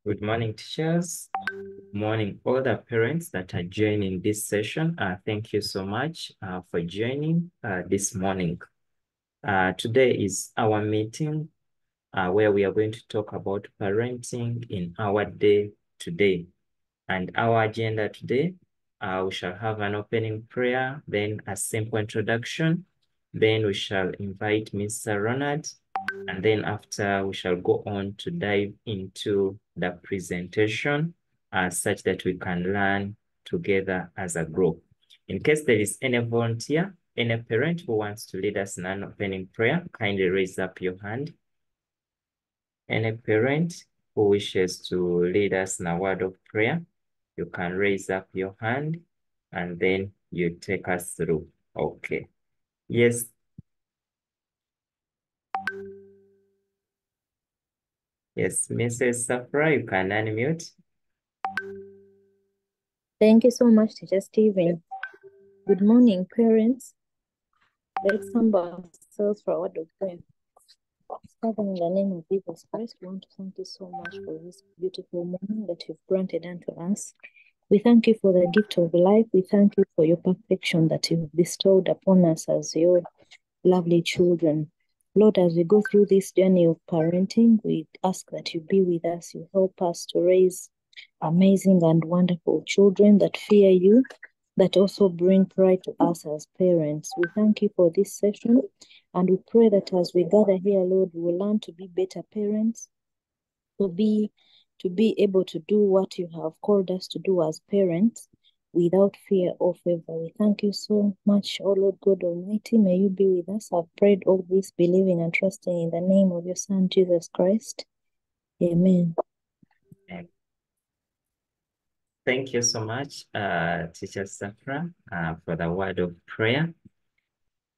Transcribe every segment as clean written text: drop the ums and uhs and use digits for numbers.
Good morning, teachers. Good morning, all the parents that are joining this session. Thank you so much for joining this morning. Today is our meeting where we are going to talk about parenting in our day today. And our agenda today, we shall have an opening prayer, then a simple introduction. Then we shall invite Mr. Ronald. And then after, we shall go on to dive into the presentation such that we can learn together as a group. In case there is any volunteer, any parent who wants to lead us in an opening prayer, kindly raise up your hand. Any parent who wishes to lead us in a word of prayer, you can raise up your hand and then you take us through. Okay. Yes. Yes, Mrs. Safra, you can unmute. Thank you so much, Teacher Stephen. Good morning, parents. Let's humble ourselves for a word of prayer. Father, in the name of Jesus Christ, we want to thank you so much for this beautiful morning that you've granted unto us. We thank you for the gift of life. We thank you for your perfection that you've bestowed upon us as your lovely children. Lord, as we go through this journey of parenting, we ask that you be with us. You help us to raise amazing and wonderful children that fear you, that also bring pride to us as parents. We thank you for this session, and we pray that as we gather here, Lord, we will learn to be better parents, to be able to do what you have called us to do as parents without fear or favor. We thank you so much, oh Lord God Almighty. May you be with us. I've prayed all this, believing and trusting in the name of your Son, Jesus Christ. Amen. Thank you so much, Teacher Safra, for the word of prayer.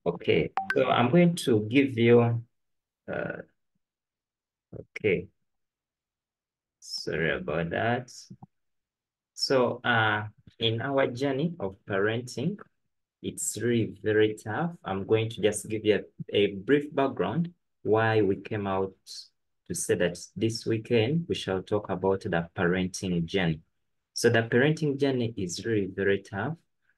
Okay, so I'm going to give you, okay, sorry about that. So in our journey of parenting, it's really very tough. I'm going to just give you a brief background why we came out to say that this weekend we shall talk about the parenting journey. So the parenting journey is really very tough.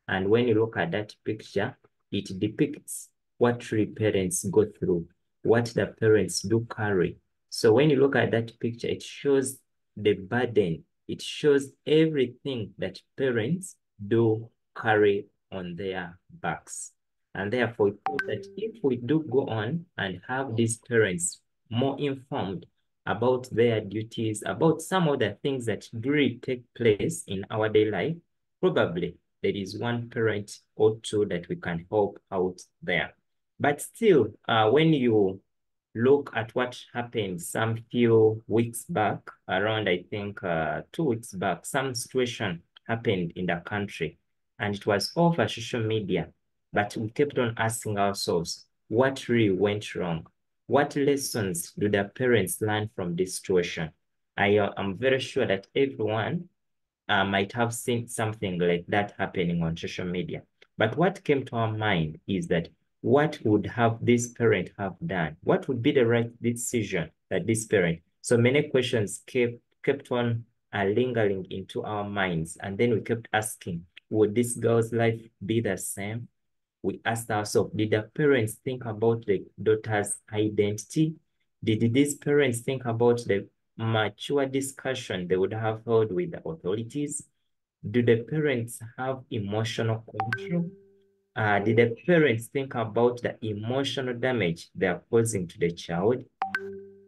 And when you look at that picture, it depicts what really parents go through, what the parents do carry. So when you look at that picture, it shows the burden. It shows everything that parents do carry on their backs. And therefore, that if we do go on and have these parents more informed about their duties, about some of the things that really take place in our daily life, probably there is one parent or two that we can help out there. But still, when you look at what happened some few weeks back, around, I think, 2 weeks back, some situation happened in the country, and it was over social media. But we kept on asking ourselves, what really went wrong? What lessons do the parents learn from this situation? I'm very sure that everyone might have seen something like that happening on social media. But what came to our mind is that what would have this parent have done? What would be the right decision that this parent? So many questions kept on lingering into our minds. And then we kept asking, would this girl's life be the same? We asked ourselves, did the parents think about the daughter's identity? Did these parents think about the mature discussion they would have held with the authorities? Do the parents have emotional control? Did the parents think about the emotional damage they are causing to the child?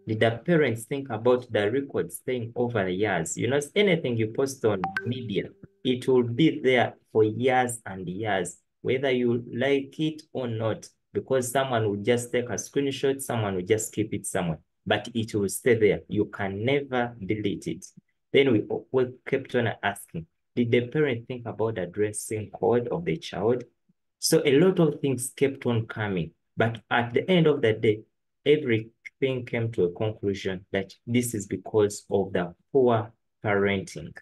Did the parents think about the record staying over the years? You know, anything you post on media, it will be there for years and years, whether you like it or not, because someone will just take a screenshot, someone will just keep it somewhere, but it will stay there. You can never delete it. Then we kept on asking, did the parent think about the dressing code of the child? So a lot of things kept on coming, but at the end of the day, everything came to a conclusion that this is because of the poor parenting.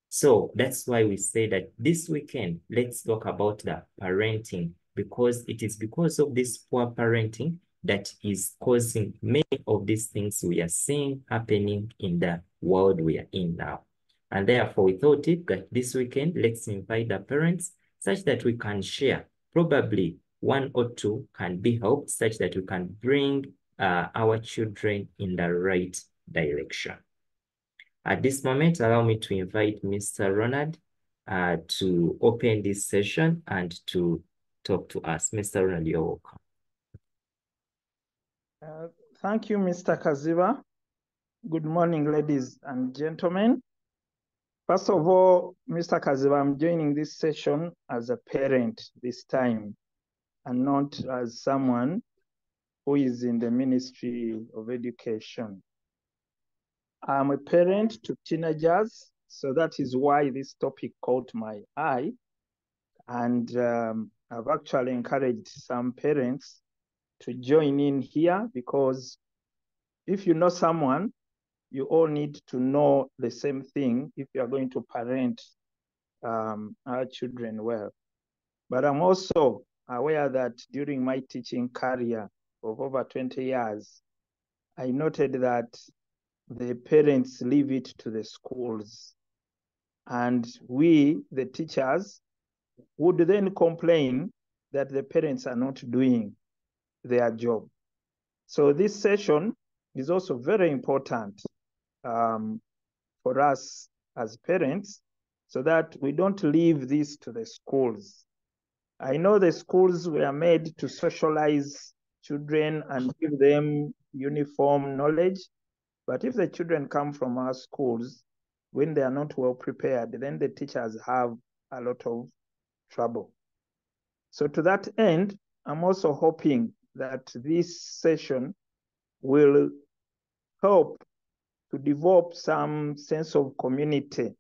So that's why we say that this weekend, let's talk about the parenting, because it is because of this poor parenting that is causing many of these things we are seeing happening in the world we are in now. And therefore, we thought it that this weekend, let's invite the parents such that we can share. Probably one or two can be helped such that we can bring our children in the right direction. At this moment, allow me to invite Mr. Ronald to open this session and to talk to us. Mr. Ronald, you're welcome. Thank you, Mr. Kaziba. Good morning, ladies and gentlemen. First of all, Mr. Kaziba, I'm joining this session as a parent this time and not as someone who is in the Ministry of Education. I'm a parent to teenagers, so that is why this topic caught my eye. And I've actually encouraged some parents to join in here because if you know someone, you all need to know the same thing if you are going to parent our children well. But I'm also aware that during my teaching career of over 20 years, I noted that the parents leave it to the schools. And we, the teachers, would then complain that the parents are not doing their job. So this session is also very important for us as parents so that we don't leave this to the schools. I know the schools were made to socialize children and give them uniform knowledge, but if the children come from our schools, when they are not well prepared, then the teachers have a lot of trouble. So to that end, I'm also hoping that this session will help to develop some sense of community,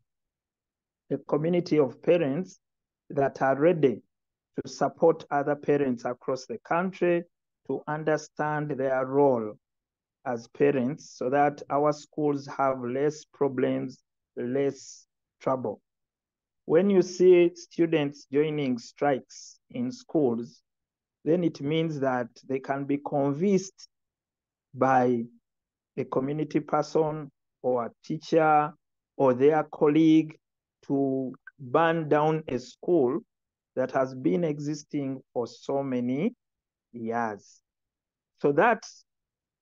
a community of parents that are ready to support other parents across the country to understand their role as parents so that our schools have less problems, less trouble. When you see students joining strikes in schools, then it means that they can be convinced by a community person or a teacher or their colleague to burn down a school that has been existing for so many years. So that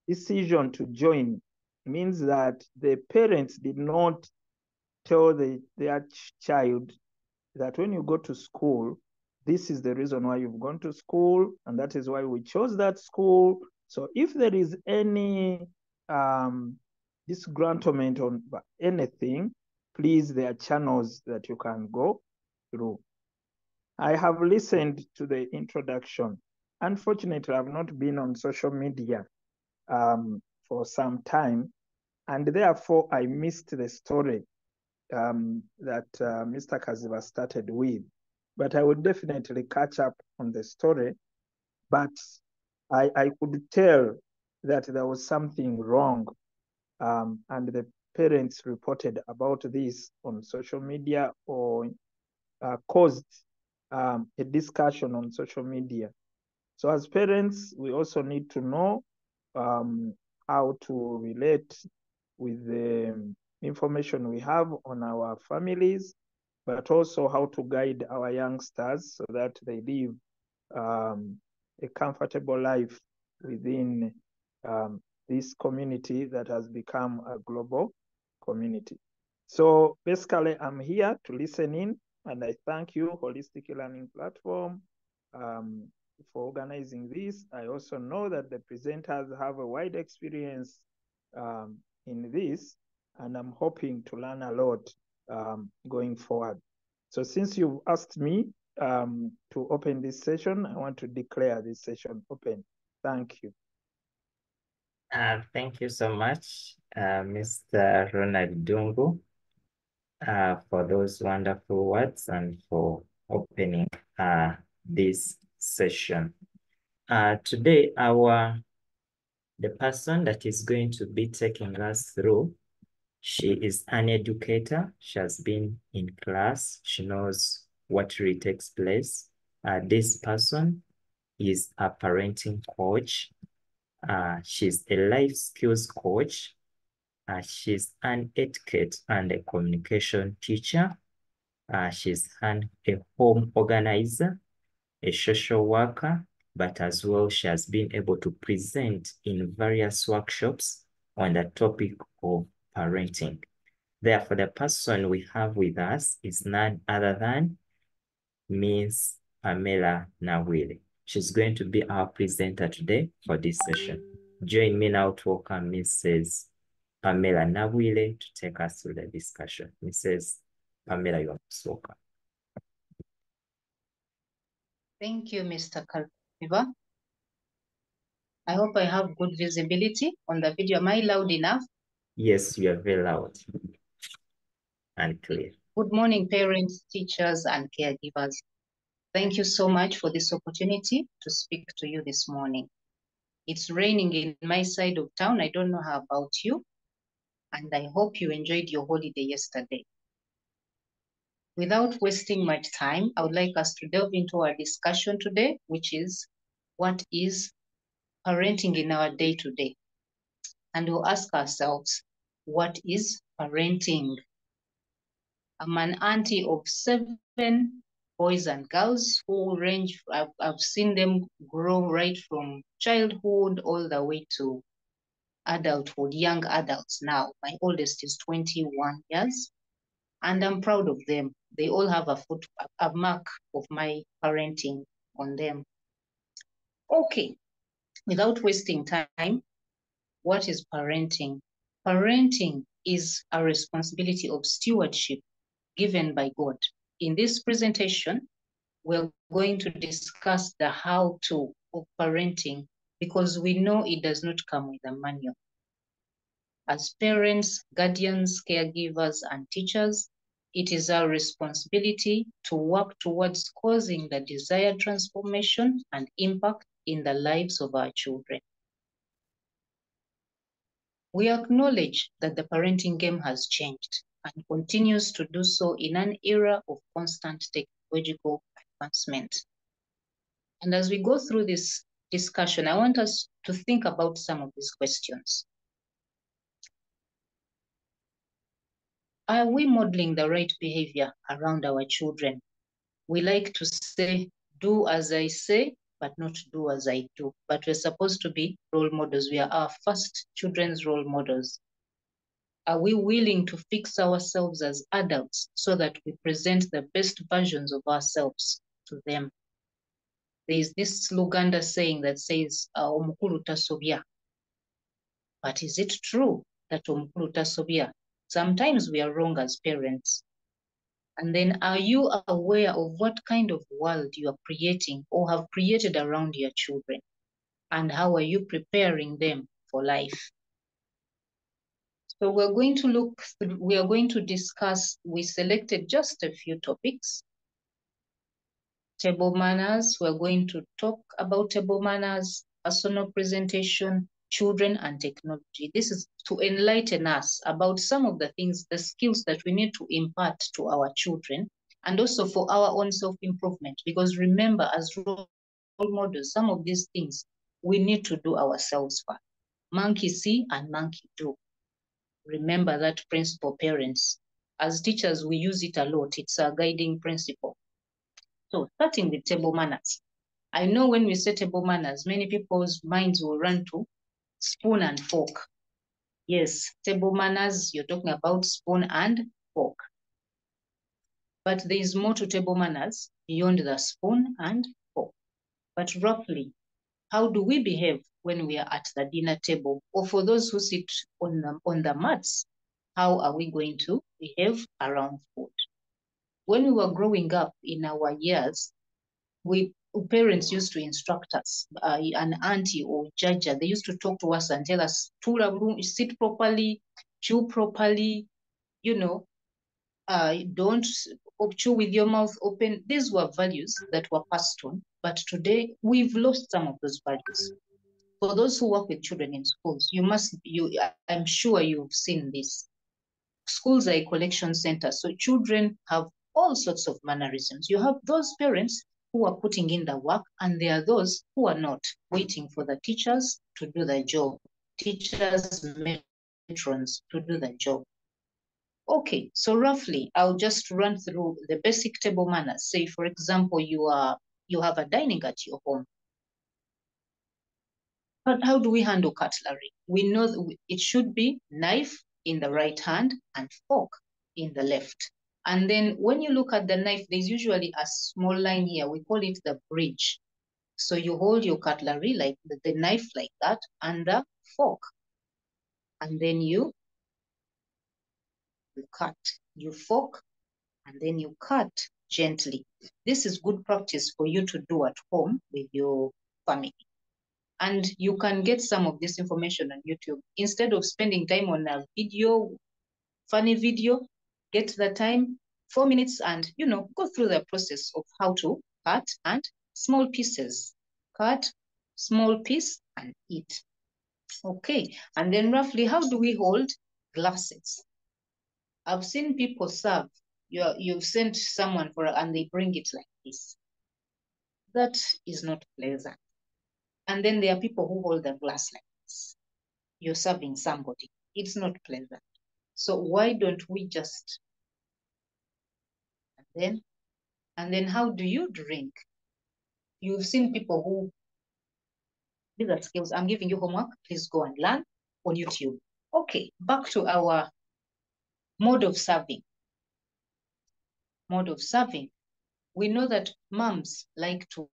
decision to join means that the parents did not tell their child that when you go to school, this is the reason why you've gone to school, and that is why we chose that school. So if there is any disgruntlement on anything, please, there are channels that you can go through. I have listened to the introduction. Unfortunately, I've not been on social media for some time, and therefore I missed the story that Mr. Kaziba started with. But I would definitely catch up on the story. But I could tell that there was something wrong, and the parents reported about this on social media or caused a discussion on social media. So as parents, we also need to know how to relate with the information we have on our families, but also how to guide our youngsters so that they live a comfortable life within this community that has become a global community. So basically, I'm here to listen in, and I thank you, Holistic Learning Platform, for organizing this. I also know that the presenters have a wide experience in this, and I'm hoping to learn a lot going forward. So since you've asked me to open this session, I want to declare this session open. Thank you. Thank you so much, Mr. Ronald Dungu, for those wonderful words and for opening this session. Today, the person that is going to be taking us through, she is an educator. She has been in class. She knows what really takes place. This person is a parenting coach. She's a life skills coach. She's an etiquette and a communication teacher. She's a home organizer, a social worker, but as well, she has been able to present in various workshops on the topic of parenting. Therefore, the person we have with us is none other than Miss Pamela Nabwire. She's going to be our presenter today for this session. Join me now to welcome Mrs. Pamela Nabwire to take us through the discussion. Mrs. Pamela, you are most welcome. Thank you, Mr. Kalpiva. I hope I have good visibility on the video. Am I loud enough? Yes, you are very loud and clear. Good morning, parents, teachers, and caregivers. Thank you so much for this opportunity to speak to you this morning. It's raining in my side of town. I don't know how about you, and I hope you enjoyed your holiday yesterday. Without wasting much time, I would like us to delve into our discussion today, which is what is parenting in our day-to-day. And we'll ask ourselves, what is parenting? I'm an auntie of 7 boys and girls who range, I've seen them grow right from childhood all the way to adulthood, young adults now. My oldest is 21 years, and I'm proud of them. They all have a mark of my parenting on them. Okay, without wasting time, what is parenting? Parenting is a responsibility of stewardship given by God. In this presentation, we're going to discuss the how-to of parenting because we know it does not come with a manual. As parents, guardians, caregivers, and teachers, it is our responsibility to work towards causing the desired transformation and impact in the lives of our children. We acknowledge that the parenting game has changed and continues to do so in an era of constant technological advancement. And as we go through this discussion, I want us to think about some of these questions. Are we modeling the right behavior around our children? We like to say, do as I say, but not do as I do. But we're supposed to be role models. We are our first children's role models. Are we willing to fix ourselves as adults so that we present the best versions of ourselves to them? There is this Luganda saying that says, omukulu tasobya. But is it true that omukulu tasobya? Sometimes we are wrong as parents. And then are you aware of what kind of world you are creating or have created around your children? And how are you preparing them for life? So we are going to discuss, we selected just a few topics. Table manners, we're going to talk about table manners, personal presentation, children and technology. This is to enlighten us about some of the things, the skills that we need to impart to our children and also for our own self-improvement. Because remember, as role models, some of these things we need to do ourselves first. Monkey see and monkey do. Remember that principle, parents. As teachers, we use it a lot. It's a guiding principle. So starting with table manners. I know when we say table manners, many people's minds will run to spoon and fork. Yes, table manners, you're talking about spoon and fork. But there is more to table manners beyond the spoon and fork. But roughly, how do we behave when we are at the dinner table? Or for those who sit on the mats, how are we going to behave around food? When we were growing up in our years, parents used to instruct us, an auntie or jaja, they used to talk to us and tell us, sit properly, chew properly, don't chew with your mouth open. These were values that were passed on, but today we've lost some of those values. For those who work with children in schools, I'm sure you've seen this. Schools are a collection center, so children have all sorts of mannerisms. You have those parents who are putting in the work, and there are those who are not, waiting for the teachers to do the job. Teachers, matrons to do the job. Okay, so roughly, I'll just run through the basic table manners. Say, for example, you have a dining at your home. But how do we handle cutlery? We know that it should be knife in the right hand and fork in the left. And then when you look at the knife, there's usually a small line here. We call it the bridge. So you hold your cutlery, like the knife like that, and the fork. And then you cut. You fork, and then you cut gently. This is good practice for you to do at home with your family. And you can get some of this information on YouTube. Instead of spending time on a video, funny video, get the time, 4 minutes, and, go through the process of how to cut and small pieces. Cut, small piece, and eat. Okay, and then roughly, how do we hold glasses? I've seen people serve. You've sent someone and they bring it like this. That is not pleasant. And then there are people who hold the glass like this. You're serving somebody. It's not pleasant. So why don't we just, and then how do you drink? You've seen people who, these are skills. I'm giving you homework. Please go and learn on YouTube. Okay, back to our mode of serving. Mode of serving. We know that moms like to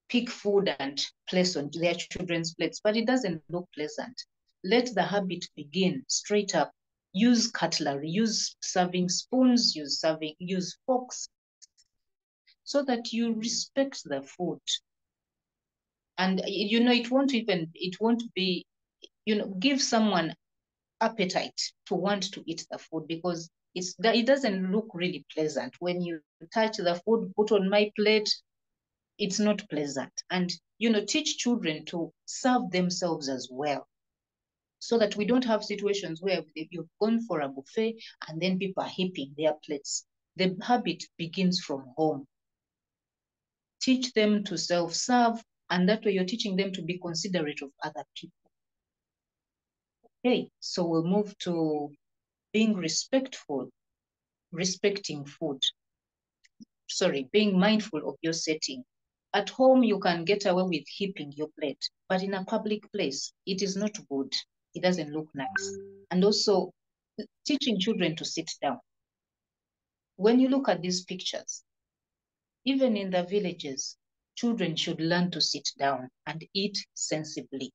pick food and place on their children's plates, but it doesn't look pleasant. Let the habit begin straight up. Use cutlery, use serving spoons, use forks, so that you respect the food. And it won't be, give someone appetite to want to eat the food, because it doesn't look really pleasant when you touch the food, put on my plate. It's not pleasant. And, teach children to serve themselves as well, so that we don't have situations where you've gone for a buffet and then people are heaping their plates. The habit begins from home. Teach them to self-serve, and that way you're teaching them to be considerate of other people. Okay, so we'll move to being respectful, respecting food. Being mindful of your setting. At home, you can get away with heaping your plate, but in a public place, it is not good. It doesn't look nice. And also, teaching children to sit down. When you look at these pictures, even in the villages, children should learn to sit down and eat sensibly.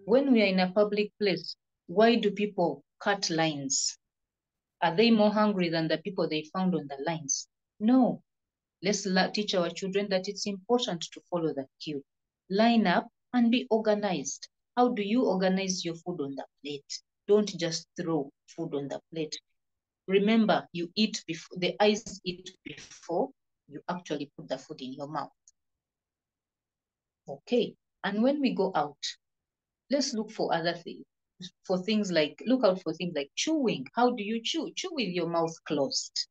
When we are in a public place, why do people cut lines? Are they more hungry than the people they found on the lines? No. Let's teach our children that it's important to follow the queue. Line up and be organized. How do you organize your food on the plate? Don't just throw food on the plate. Remember, you eat before, the eyes eat before you actually put the food in your mouth. Okay, and when we go out, let's look for other things. Look out for things like chewing. How do you chew? Chew with your mouth closed.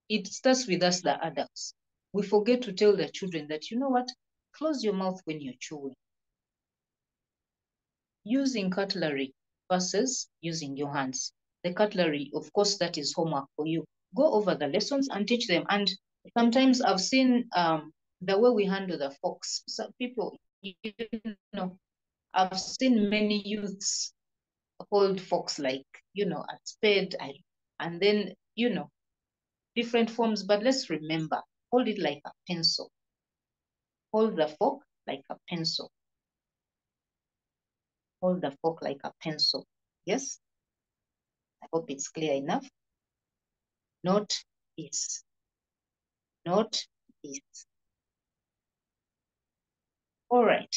It starts with us, the adults. We forget to tell the children that, close your mouth when you're chewing. Using cutlery versus using your hands. The cutlery, of course, that is homework for you. Go over the lessons and teach them. And sometimes I've seen the way we handle the forks. Some people, I've seen many youths hold forks like, a spade, and then, different forms, but let's remember, hold it like a pencil. Hold the fork like a pencil. Hold the fork like a pencil. Yes? I hope it's clear enough. Not this. Not this. All right.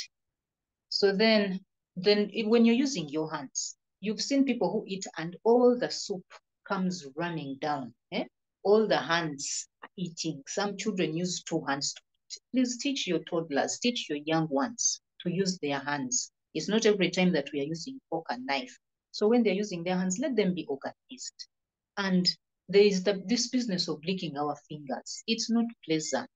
So then when you're using your hands, you've seen people who eat and all the soup comes running down. All the hands are eating. Some children use 2 hands to eat. Please teach your toddlers, teach your young ones to use their hands. It's not every time that we are using fork and knife. So when they're using their hands, let them be organized. And there is this business of licking our fingers. It's not pleasant.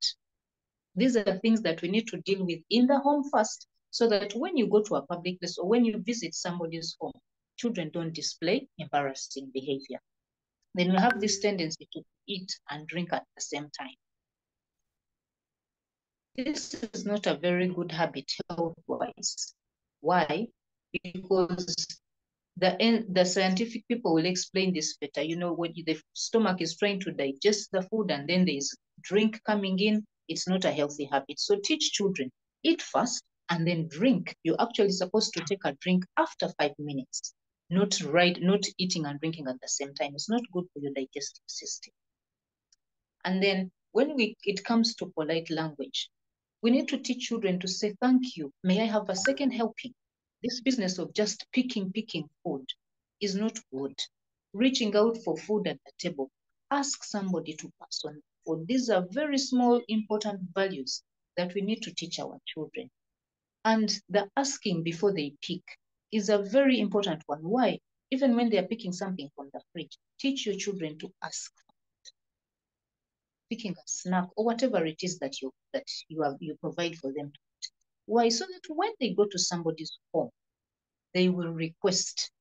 These are things that we need to deal with in the home first, so that when you go to a public place or when you visit somebody's home, children don't display embarrassing behavior. Then we have this tendency to eat and drink at the same time. This is not a very good habit health-wise. Why? Because the scientific people will explain this better. You know, when the stomach is trying to digest the food and then there's drink coming in, it's not a healthy habit. So teach children, eat first and then drink. You're actually supposed to take a drink after 5 minutes, not eating and drinking at the same time. It's not good for your digestive system. And then when it comes to polite language, we need to teach children to say, thank you, may I have a second helping? This business of just picking food is not good. Reaching out for food at the table, ask somebody to pass on food. These are very small, important values that we need to teach our children. And the asking before they pick is a very important one. Why? Even when they are picking something from the fridge, teach your children to ask. Picking a snack or whatever it is that you provide for them. Why? So that when they go to somebody's home, they will request.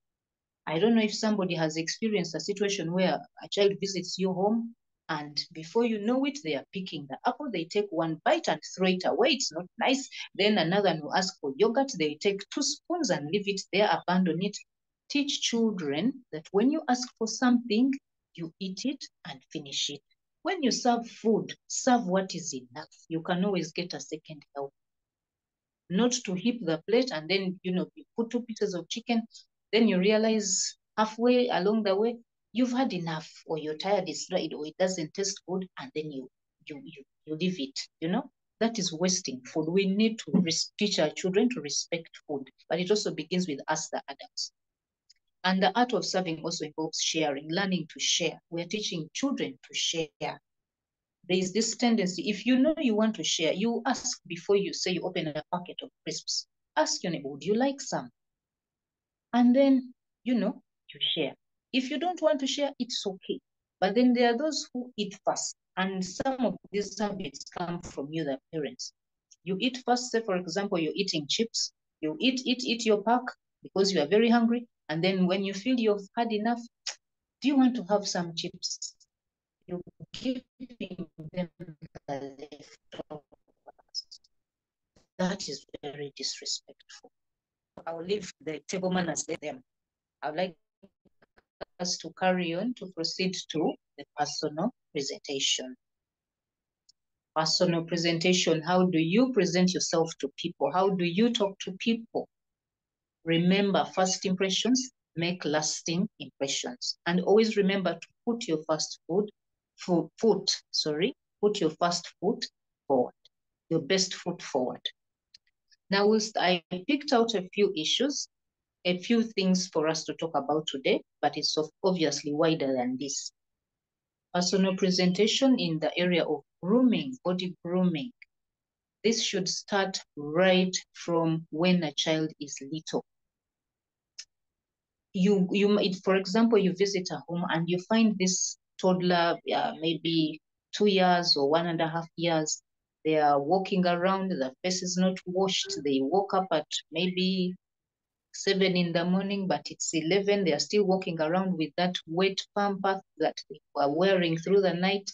I don't know if somebody has experienced a situation where a child visits your home and before you know it, they are picking the apple. They take one bite and throw it away. It's not nice. Then another one will ask for yogurt. They take 2 spoons and leave it there, abandon it. Teach children that when you ask for something, you eat it and finish it. When you serve food, serve what is enough. You can always get a second help. Not to heap the plate and then, you put 2 pieces of chicken, then you realize halfway along the way, you've had enough, or you're tired, it's dried, or it doesn't taste good, and then you leave it, That is wasting food. We need to teach our children to respect food, but it also begins with us, the adults. And the art of serving also involves sharing, learning to share. We're teaching children to share. There is this tendency, if you know you want to share, you ask before you say you open a packet of crisps. Ask your neighbor, would you like some? And then, you share. If you don't want to share, it's okay. But then there are those who eat first. And some of these habits come from you, the parents. You eat first, say, for example, you're eating chips. You eat your pack because you are very hungry. And then when you feel you've had enough, do you want to have some chips? You're giving them the leftovers. That is very disrespectful. I'll leave the table manners there. I would like us to carry on to proceed to the personal presentation. Personal presentation, how do you present yourself to people? How do you talk to people? Remember, first impressions make lasting impressions. And always remember to put your first foot forward, your best foot forward. Now, I picked out a few issues, a few things for us to talk about today, but it's obviously wider than this. Personal presentation in the area of grooming, body grooming. This should start right from when a child is little. For example, you visit a home and you find this toddler, maybe 2 years or 1.5 years. They are walking around, the face is not washed. They woke up at maybe 7 in the morning, but it's 11. They are still walking around with that wet pamper that they were wearing through the night.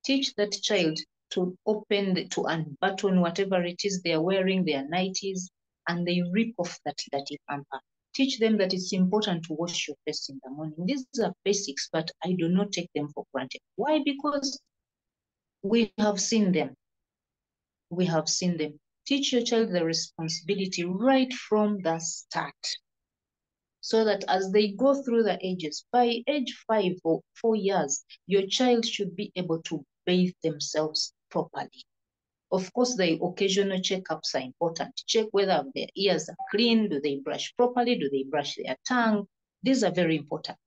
Teach that child to to unbutton whatever it is they are wearing, their nighties, and they rip off that dirty pamper. Teach them that it's important to wash your face in the morning. These are basics, but I do not take them for granted. Why? Because we have seen them. We have seen them. Teach your child the responsibility right from the start, so that as they go through the ages, by age 5 or 4 years, your child should be able to bathe themselves properly. Of course, the occasional checkups are important. Check whether their ears are clean. Do they brush properly? Do they brush their tongue? These are very important.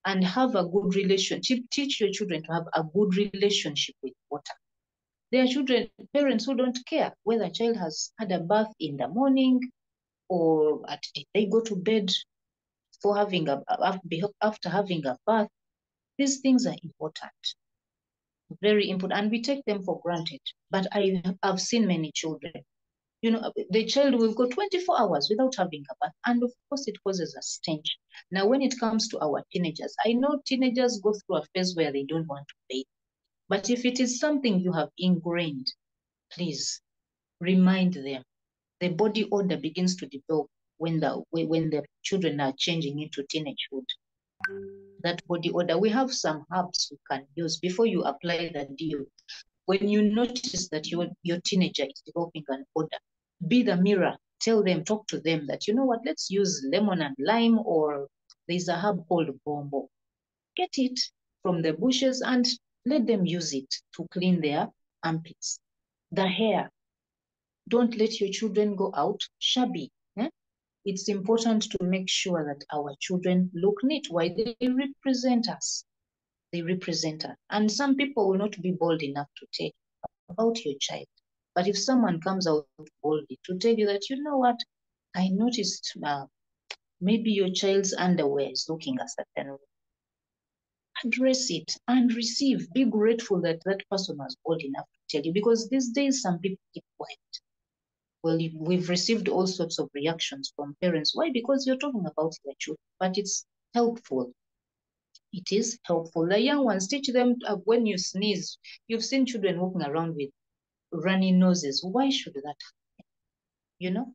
And have a good relationship. Teach your children to have a good relationship with water. There are parents who don't care whether a child has had a bath in the morning or did they go to bed after having a bath. These things are important. Very important, and we take them for granted. But I've seen many children, you know, the child will go 24 hours without having a bath, and of course it causes a stench. Now, when it comes to our teenagers, I know teenagers go through a phase where they don't want to bathe, but if it is something you have ingrained, please remind them. The body odor begins to develop when the children are changing into teenagehood. That body odor, we have some herbs you can use before you apply the deal. When you notice that your teenager is developing an odor, be the mirror. Tell them, talk to them that, you know what, let's use lemon and lime, or there's a herb called bombo. Get it from the bushes and let them use it to clean their armpits. The hair, don't let your children go out shabby. It's important to make sure that our children look neat. Why? They represent us. They represent us. And some people will not be bold enough to tell about your child. But if someone comes out boldly to tell you that, you know what, I noticed maybe your child's underwear is looking a certain way, address it and receive. Be grateful that that person was bold enough to tell you, because these days some people keep quiet. Well, we've received all sorts of reactions from parents. Why? Because you're talking about their children, but it's helpful. It is helpful. The young ones, teach them when you sneeze. You've seen children walking around with runny noses. Why should that happen? You know?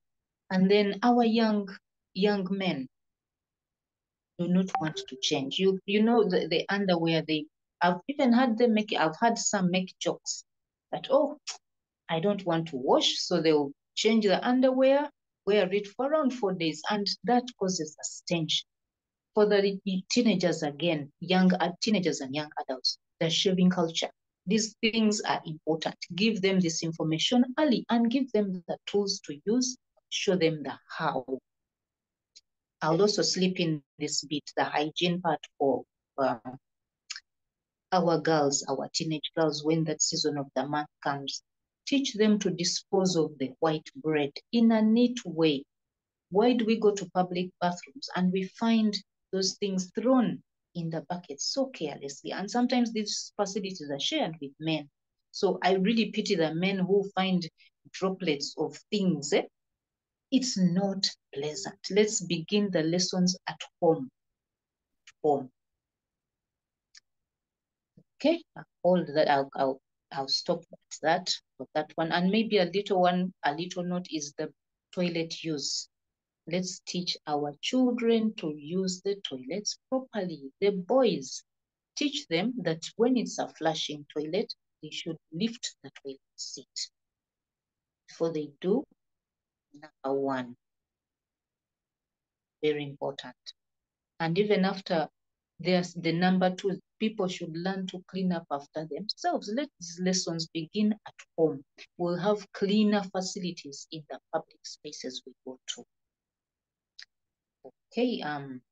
And then our young men do not want to change. You know, the underwear, I've even had them I've had some make jokes that, oh, I don't want to wash, so they'll change the underwear, wear it for around 4 days, and that causes a stench. For the teenagers again, teenagers and young adults, the shaving culture. These things are important. Give them this information early and give them the tools to use, show them the how. I'll also slip in this bit, the hygiene part for our girls, our teenage girls, when that season of the month comes. Teach them to dispose of the white bread in a neat way. Why do we go to public bathrooms and we find those things thrown in the bucket so carelessly? And sometimes these facilities are shared with men. So I really pity the men who find droplets of things. It's not pleasant. Let's begin the lessons at home. Okay, all that I'll stop at that for that one. And maybe a little note is the toilet use. Let's teach our children to use the toilets properly. The boys, teach them that when it's a flushing toilet, they should lift the toilet seat before they do. Number one, very important. And even after there's the number two, people should learn to clean up after themselves. Let these lessons begin at home. We'll have cleaner facilities in the public spaces we go to. Okay,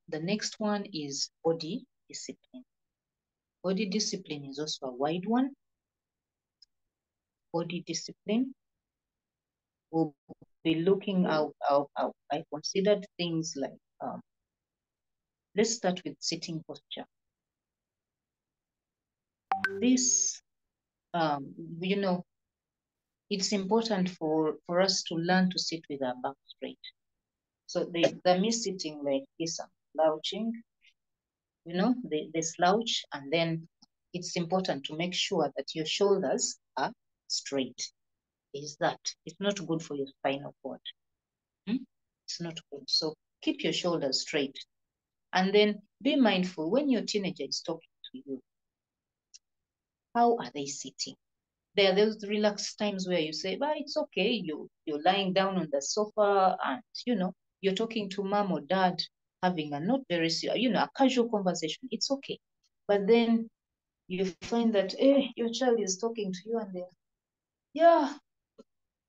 the next one is body discipline. Body discipline is also a wide one. Body discipline. We'll be looking out. I considered things like, let's start with sitting posture. This, you know, it's important for us to learn to sit with our back straight. So the me sitting like this, I'm slouching, you know, the slouch, and then it's important to make sure that your shoulders are straight. Is that it's not good for your spinal cord. It's not good. So keep your shoulders straight. And then be mindful when your teenager is talking to you. How are they sitting? There are those relaxed times where you say, well, it's okay. You're lying down on the sofa and, you know, you're talking to mom or dad, having a not very, you know, a casual conversation. It's okay. But then you find that your child is talking to you and they're, yeah,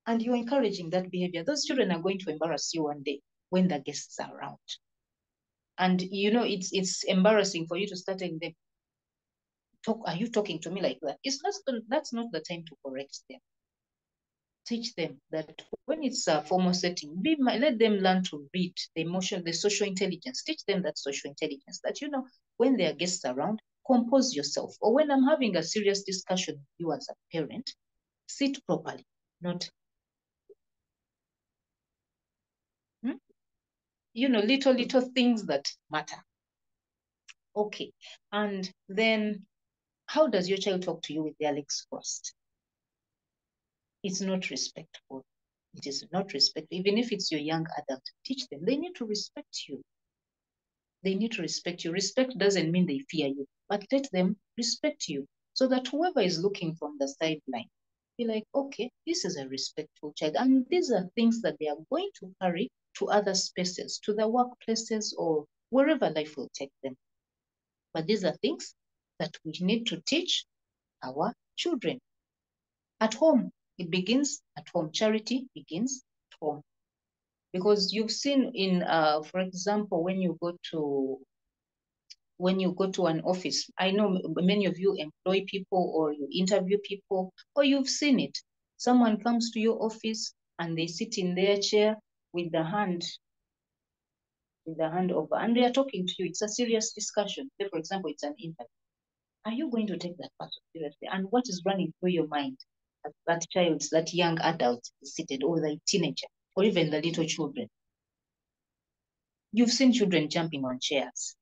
and you're encouraging that behavior. Those children are going to embarrass you one day when the guests are around. And, you know, it's embarrassing for you to start telling them, are you talking to me like that? That's not the time to correct them. Teach them that when it's a formal setting, let them learn to read the social intelligence. Teach them that social intelligence, that, you know, when there are guests around, compose yourself. Or when I'm having a serious discussion with you as a parent, sit properly, not, little things that matter. Okay. And then how does your child talk to you with their legs crossed? It's not respectful. It is not respectful. Even if it's your young adult, teach them. They need to respect you. They need to respect you. Respect doesn't mean they fear you, but let them respect you so that whoever is looking from the sideline, be like, okay, this is a respectful child. And these are things that they are going to carry to other spaces, to the workplaces or wherever life will take them. But these are things that we need to teach our children. At home, it begins at home. Charity begins at home. Because you've seen in, for example, when you go to an office, I know many of you employ people or you interview people, or you've seen it. Someone comes to your office and they sit in their chair with the hand over, and they are talking to you. It's a serious discussion. Say, for example, it's an interview. Are you going to take that person seriously? And what is running through your mind? That child, that young adult is seated, or the teenager, or even the little children. You've seen children jumping on chairs.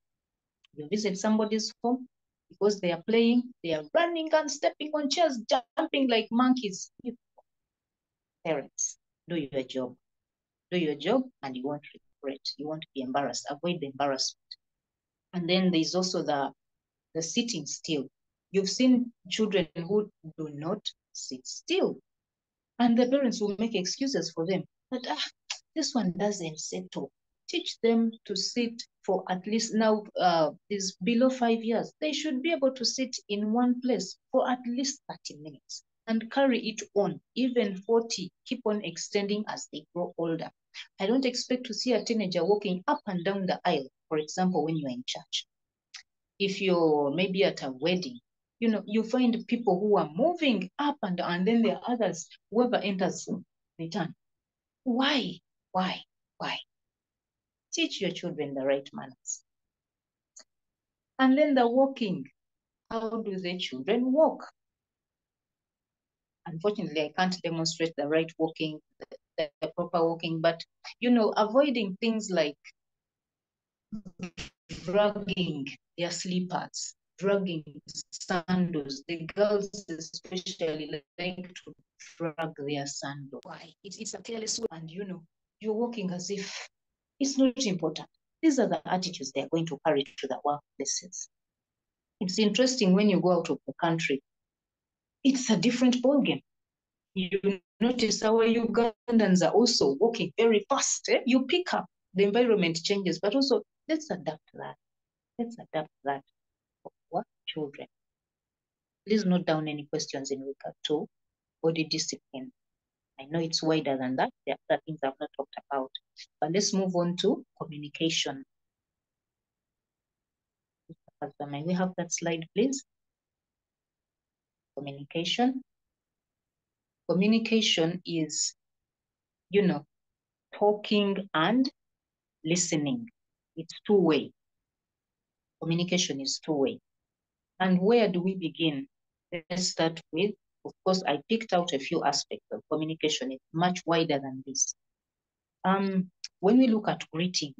You visit somebody's home, because they are playing, they are running and stepping on chairs, jumping like monkeys. Parents, do your job. Do your job and you won't regret. You won't be embarrassed. Avoid the embarrassment. And then there's also the sitting still. You've seen children who do not sit still. And the parents will make excuses for them. But this one doesn't settle. Teach them to sit for at least, now is below 5 years. They should be able to sit in one place for at least 30 minutes and carry it on, even 40, keep on extending as they grow older. I don't expect to see a teenager walking up and down the aisle, for example, when you're in church. If you're maybe at a wedding, you find people who are moving up and down, and then there are others, whoever enters, they turn. Why? Teach your children the right manners. And then the walking. How do the children walk? Unfortunately, I can't demonstrate the right walking, the proper walking, but, avoiding things like dragging their slippers, dragging sandals. The girls especially like to drag their sandals. Why? It's a careless way. And you're walking as if it's not important. These are the attitudes they're going to carry to the workplaces. It's interesting when you go out of the country, it's a different ballgame. You notice our Ugandans are also walking very fast. You pick up, the environment changes, but also let's adapt that. Let's adapt that for our children. Please note down any questions in regard to body discipline. I know it's wider than that. There are other things I've not talked about. But let's move on to communication. May we have that slide, please? Communication. Communication is, talking and listening. It's two-way. Communication is two-way. And where do we begin? Let's start with, of course, I picked out a few aspects of communication. It's much wider than this. When we look at greeting,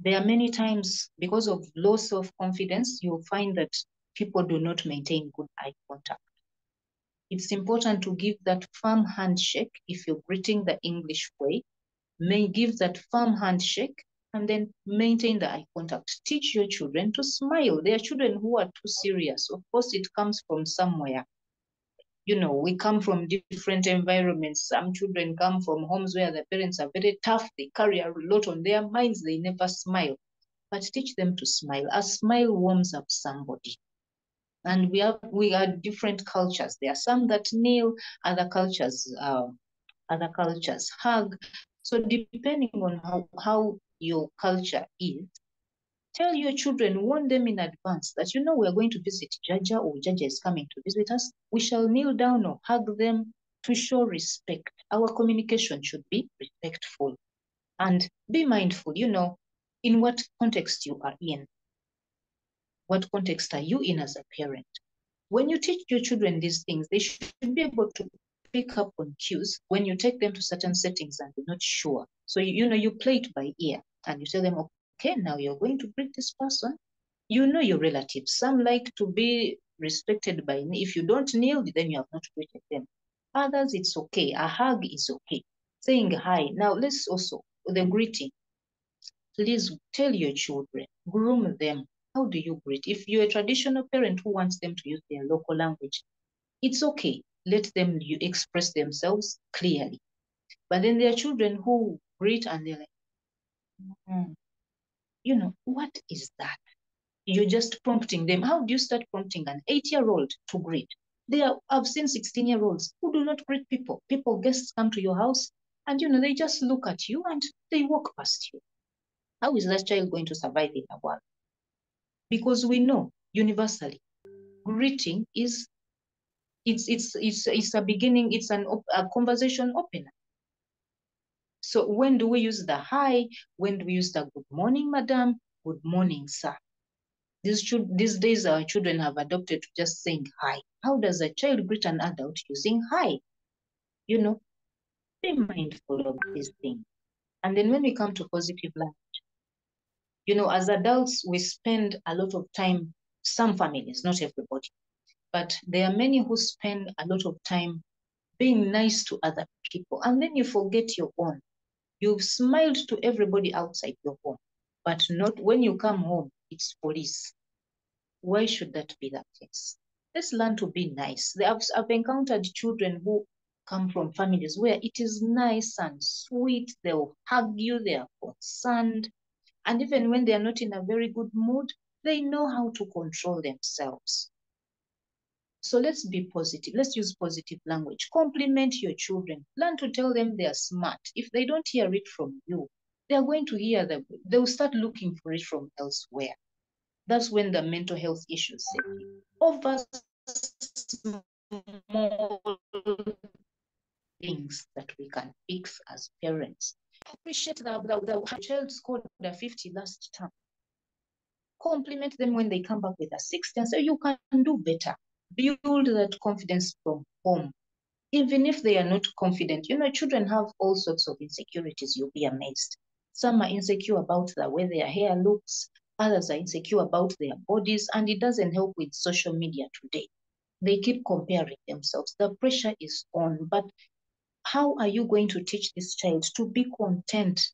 there are many times, because of low self-confidence, you'll find that people do not maintain good eye contact. It's important to give that firm handshake. If you're greeting the English way, give that firm handshake and then maintain the eye contact. Teach your children to smile. There are children who are too serious. Of course, it comes from somewhere. We come from different environments. Some children come from homes where the parents are very tough. They carry a lot on their minds. They never smile. But teach them to smile. A smile warms up somebody. And we are different cultures. There are some that kneel, other cultures hug. So depending on how your culture is, tell your children, warn them in advance that, we're going to visit Jaja, or Jaja is coming to visit us. We shall kneel down or hug them to show respect. Our communication should be respectful. And be mindful, in what context you are in. What context are you in as a parent? When you teach your children these things, they should be able to pick up on cues when you take them to certain settings and you're not sure. So, you play it by ear and you tell them, okay, now you're going to greet this person. You know your relatives. Some like to be respected by, if you don't kneel, then you have not greeted them. Others, it's okay. A hug is okay. Saying hi. Now, let's also, the greeting. Please tell your children, groom them. How do you greet? If you're a traditional parent who wants them to use their local language, it's okay. Let them express themselves clearly. But then there are children who greet and they're like, what is that? You're just prompting them. How do you start prompting an 8-year-old to greet? I've seen 16-year-olds who do not greet people. Guests come to your house and, they just look at you and they walk past you. How is that child going to survive in the world? Because we know universally, greeting it's a beginning, it's a conversation opener. So when do we use the hi? When do we use the good morning, madam? Good morning, sir? These days, our children have adopted to just saying hi. How does a child greet an adult using hi? Be mindful of these things. And then when we come to positive language, as adults, we spend a lot of time, some families, not everybody, but there are many who spend a lot of time being nice to other people. And then you forget your own. You've smiled to everybody outside your home, but not when you come home, it's police. Why should that be the case? Let's learn to be nice. I've encountered children who come from families where it is nice and sweet. They'll hug you, they are concerned. And even when they are not in a very good mood, they know how to control themselves. So let's be positive. Let's use positive language. Compliment your children. Learn to tell them they are smart. If they don't hear it from you, they are going to hear them. They will start looking for it from elsewhere. That's when the mental health issues set in. Over small things that we can fix as parents. Appreciate the child scored a 50 last term. Compliment them when they come back with a 60 and say, you can do better. Build that confidence from home. Even if they are not confident, children have all sorts of insecurities. You'll be amazed. Some are insecure about the way their hair looks. Others are insecure about their bodies. And it doesn't help with social media today. They keep comparing themselves. The pressure is on. But how are you going to teach this child to be content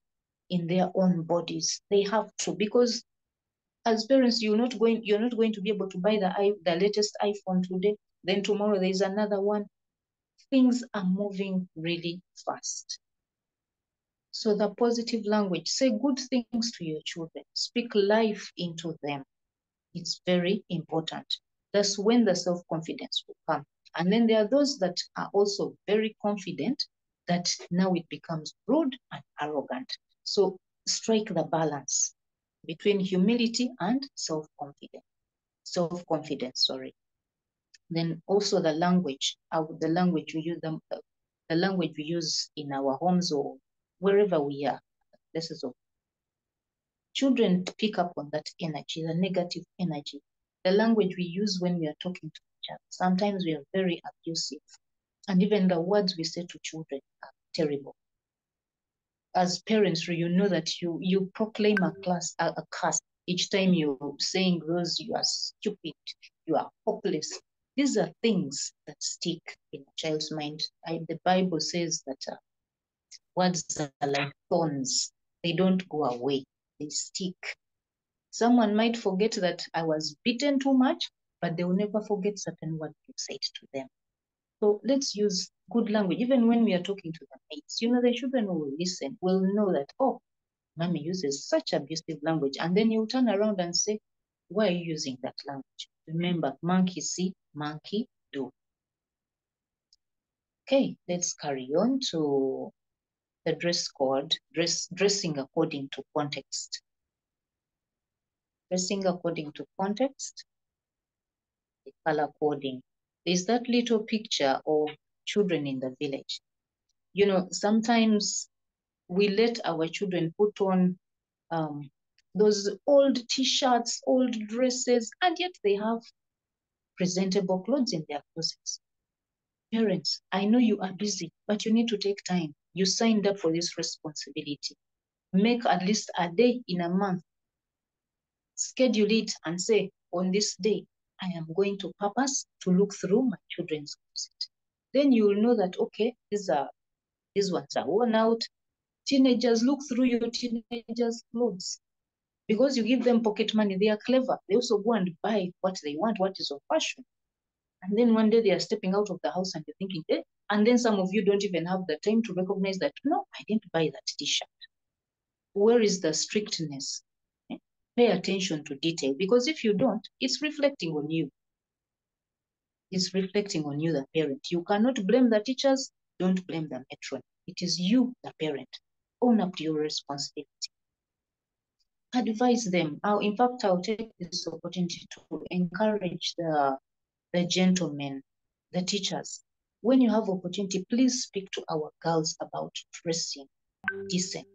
in their own bodies? They have to, because as parents, you're not going to be able to buy the latest iPhone today. Then tomorrow there's another one. Things are moving really fast. So the positive language, say good things to your children. Speak life into them. It's very important. That's when the self-confidence will come. And then there are those that are also very confident that now it becomes rude and arrogant. So strike the balance between humility and self-confidence. Then also the language we use, the language we use in our homes or wherever we are. Children pick up on that energy, the negative energy. The language we use when we are talking to each other. Sometimes we are very abusive. And even the words we say to children are terrible. As parents, you know that you proclaim a curse each time you're saying those, you are stupid, you are hopeless. These are things that stick in a child's mind. The Bible says that words are like thorns. They don't go away. They stick. Someone might forget that I was beaten too much, but they will never forget certain words you said to them. So let's use good language. Even when we are talking to the mates, the children who will listen will know that, oh, mommy uses such abusive language. And then you'll turn around and say, why are you using that language? Remember, monkey see, monkey do. Okay, let's carry on to the dress code, dressing according to context. Dressing according to context, the color coding. There's that little picture of children in the village. Sometimes we let our children put on those old t-shirts, old dresses, and yet they have presentable clothes in their closets. Parents, I know you are busy, but you need to take time. You signed up for this responsibility. Make at least a day in a month. Schedule it and say, on this day, I am going to purpose to look through my children's closet. Then you will know that, okay, these ones are worn out. Teenagers, look through your teenagers' clothes. Because you give them pocket money, they are clever. They also go and buy what they want, what is of fashion. And then one day they are stepping out of the house and you're thinking, eh? And then some of you don't even have the time to recognize that, no, I didn't buy that t-shirt. Where is the strictness? Eh? Pay attention to detail, because if you don't, it's reflecting on you. It's reflecting on you, the parent. You cannot blame the teachers. Don't blame the matron. It is you, the parent. Own up to your responsibility. Advise them. In fact, I'll take this opportunity to encourage the gentlemen, the teachers. When you have opportunity, please speak to our girls about dressing decent.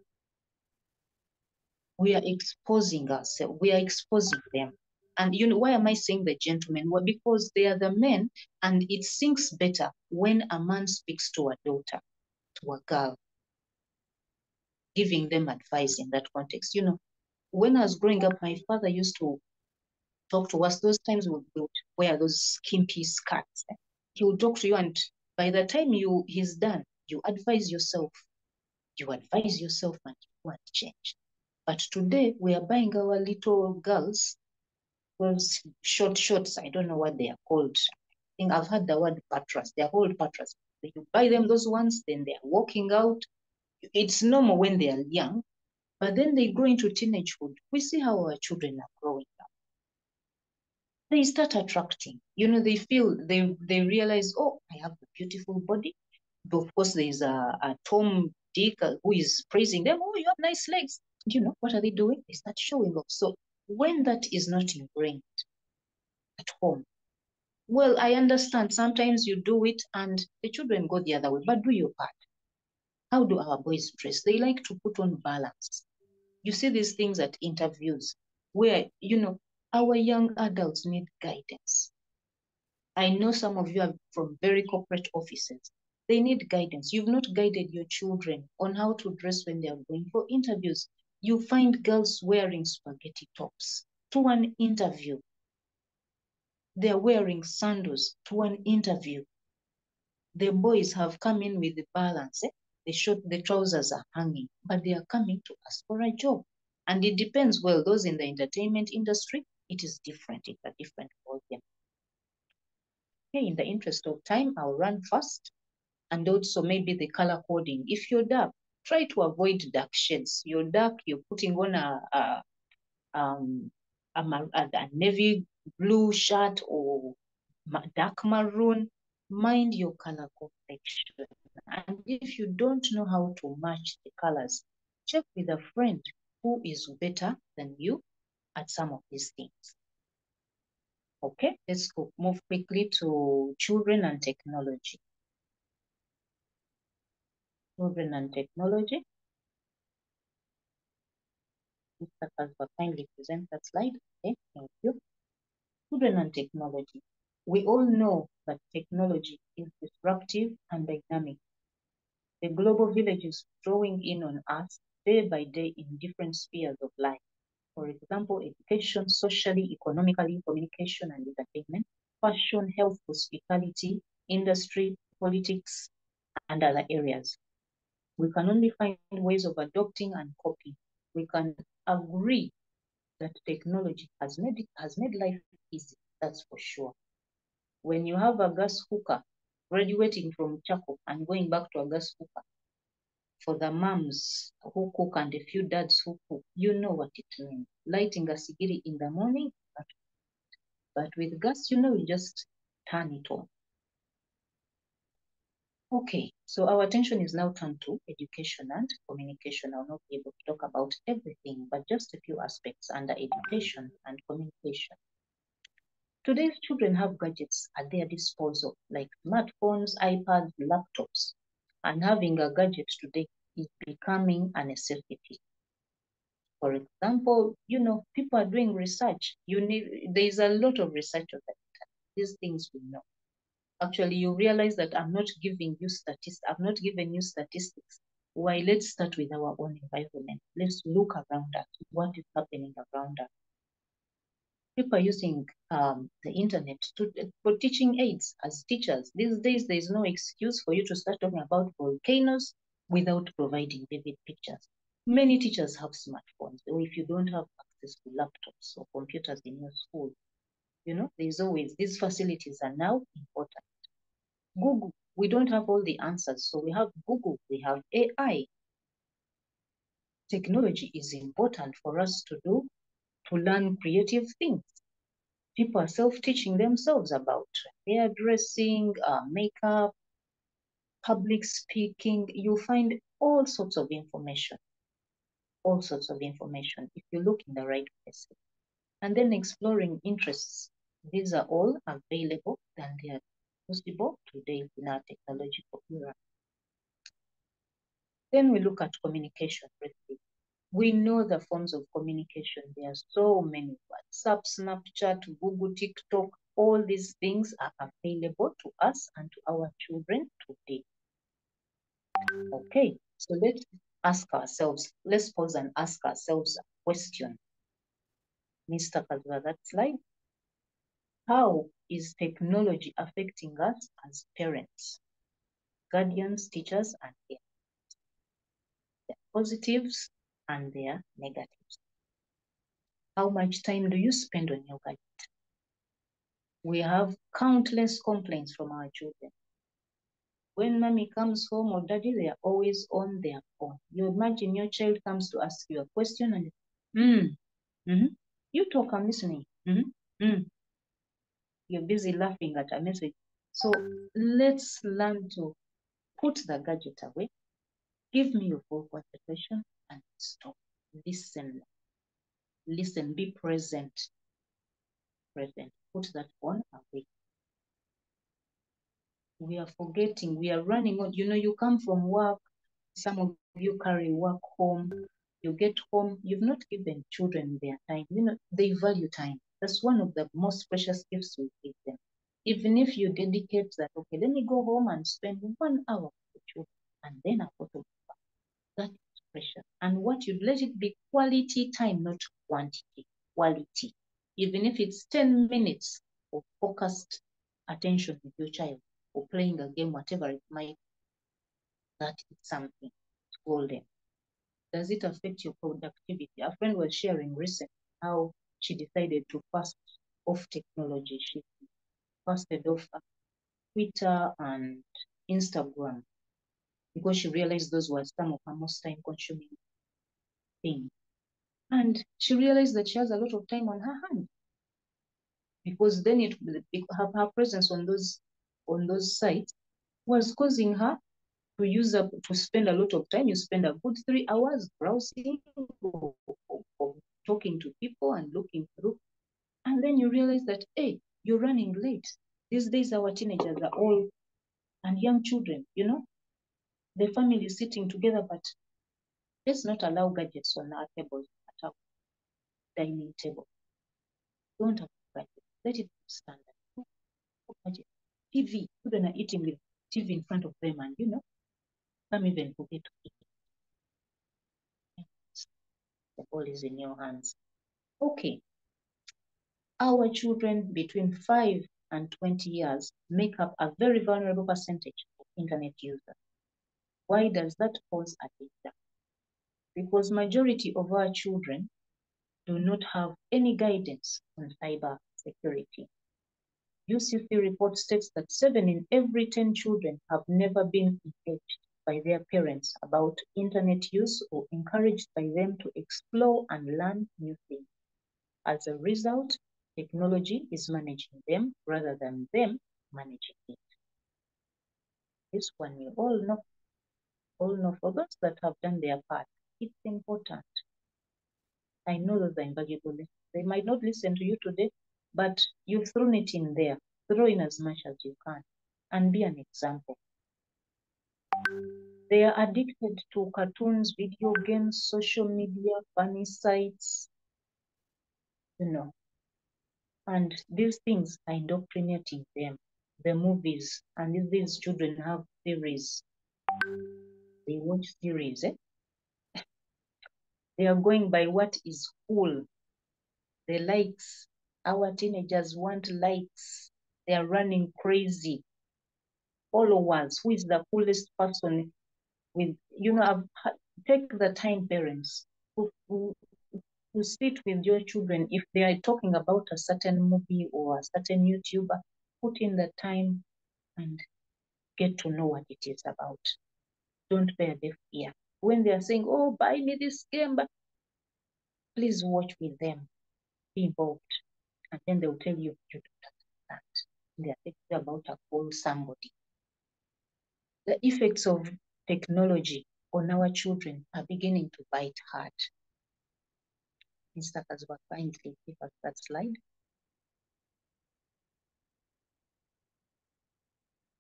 We are exposing ourselves. We are exposing them. And you know, why am I saying the gentlemen? Well, because they are the men, and it sinks better when a man speaks to a daughter, to a girl, giving them advice in that context. You know, when I was growing up, my father used to talk to us. Those times we would wear those skimpy skirts. He will talk to you, and by the time he's done, you advise yourself. You advise yourself and you want change. But today we are buying our little girls those short shorts. I don't know what they are called. I think I've heard the word patras. They're called patras. You buy them those ones, then they're walking out. It's normal when they are young, but then they grow into teenagehood. We see how our children are growing up. They start attracting. You know, they realize, oh, I have a beautiful body. But of course, there's a Tom Dick who is praising them. Oh, you have nice legs. You know, what are they doing? They start showing off. So when that is not ingrained at home, well, I understand sometimes you do it and the children go the other way, but do your part. How do our boys dress? They like to put on balance. You see these things at interviews where, you know, our young adults need guidance. I know some of you are from very corporate offices. They need guidance. You've not guided your children on how to dress when they are going for interviews. You find girls wearing spaghetti tops to an interview. They're wearing sandals to an interview. The boys have come in with the balance. The trousers are hanging, but they are coming to ask for a job. And it depends, well, those in the entertainment industry, it is different. It's a different ballgame. Okay, in the interest of time, I'll run fast. And also maybe the color coding. If you're dark, try to avoid dark shades. You're dark, you're putting on a navy blue shirt or dark maroon. Mind your color complexion. And if you don't know how to match the colors, check with a friend who is better than you at some of these things. Okay, let's go move quickly to children and technology. Children and technology. Mr. Kasba, kindly present that slide. Okay, thank you. Children and technology. We all know that technology is disruptive and dynamic. The global village is drawing in on us day by day in different spheres of life. For example, education, socially, economically, communication and entertainment, fashion, health, hospitality, industry, politics, and other areas. We can only find ways of adopting and copying. We can agree that technology has made life easy, that's for sure. When you have a gas cooker graduating from charcoal and going back to a gas cooker, for the moms who cook and a few dads who cook, you know what it means. Lighting a sigiri in the morning, but with gas, you know, you just turn it on. Okay, so our attention is now turned to education and communication. I'll not be able to talk about everything, but just a few aspects under education and communication. Today's children have gadgets at their disposal, like smartphones, iPads, laptops, and having a gadget today is becoming a necessity. For example, people are doing research. There's a lot of research on that. These things we know. Actually, you realize that I'm not giving you statistics. I've not given you statistics. Why? Let's start with our own environment. Let's look around us. What is happening around us? People are using the internet for teaching aids as teachers. These days, there's no excuse for you to start talking about volcanoes without providing vivid pictures. Many teachers have smartphones, or if you don't have access to laptops or computers in your school, there's always, these facilities are now important. Google, we don't have all the answers, so we have Google, we have AI. Technology is important for us to learn creative things. People are self-teaching themselves about hairdressing, makeup, public speaking. You find all sorts of information if you look in the right places. And then exploring interests. These are all available and they are possible today in our technological era. Then we look at communication briefly. We know the forms of communication. There are so many. WhatsApp, Snapchat, Google, TikTok, all these things are available to us and to our children today. Okay, so let's pause and ask ourselves a question. Mr. Kazwa, that slide. How is technology affecting us as parents, guardians, teachers, and parents? Their positives and their negatives. How much time do you spend on your gadget? We have countless complaints from our children. When mommy comes home or daddy, they are always on their phone. You imagine your child comes to ask you a question and you talk, I'm listening. You're busy laughing at a message. So let's learn to put the gadget away. Give me your full concentration and stop. Listen, be present. Put that phone away. We are forgetting, we are running on. You come from work, some of you carry work home, you get home, you've not given children their time. They value time. That's one of the most precious gifts we give them. Even if you dedicate that, okay, let me go home and spend 1 hour with the children, and then I go to work. That is precious. And what you let it be quality time, not quantity, quality. Even if it's 10 minutes of focused attention with your child, or playing a game, whatever it might be, that is something golden. Does it affect your productivity? A friend was sharing recently how she decided to fast off technology. She fasted off Twitter and Instagram because she realized those were some of her most time-consuming things. And she realized that she has a lot of time on her hands because then her presence on those sites was causing her to spend a lot of time. You spend a good 3 hours browsing or talking to people and looking through. And then you realize that, hey, you're running late. These days, our teenagers are all, and young children, the family is sitting together, but let's not allow gadgets on our tables, at our dining table. Don't have gadgets. Let it be standard. TV, children are eating with TV in front of them, and some even forget to eat. The ball is in your hands. Okay. Our children between 5 and 20 years make up a very vulnerable percentage of internet users. Why does that pose a danger? Because majority of our children do not have any guidance on cyber security. UCC report states that 7 in every 10 children have never been engaged by their parents about internet use or encouraged by them to explore and learn new things. As a result, technology is managing them rather than them managing it. This one you all know for those that have done their part. It's important. I know those are invaluable. They might not listen to you today, but you've thrown it in there. Throw in as much as you can and be an example. They are addicted to cartoons, video games, social media, funny sites, and these things are indoctrinating them. The movies, and these children have series. They watch series. They are going by what is cool. The likes. Our teenagers want likes. They are running crazy. Followers. Who is the coolest person? With take the time, parents, to sit with your children. If they are talking about a certain movie or a certain YouTuber, put in the time and get to know what it is about. Don't pay a deaf ear. When they are saying, oh, buy me this game, but please watch with them. Be involved. And then they'll tell you, you don't understand. They are thinking about a call somebody. The effects of technology on our children are beginning to bite hard. Mr. Kazuba, kindly give us that slide.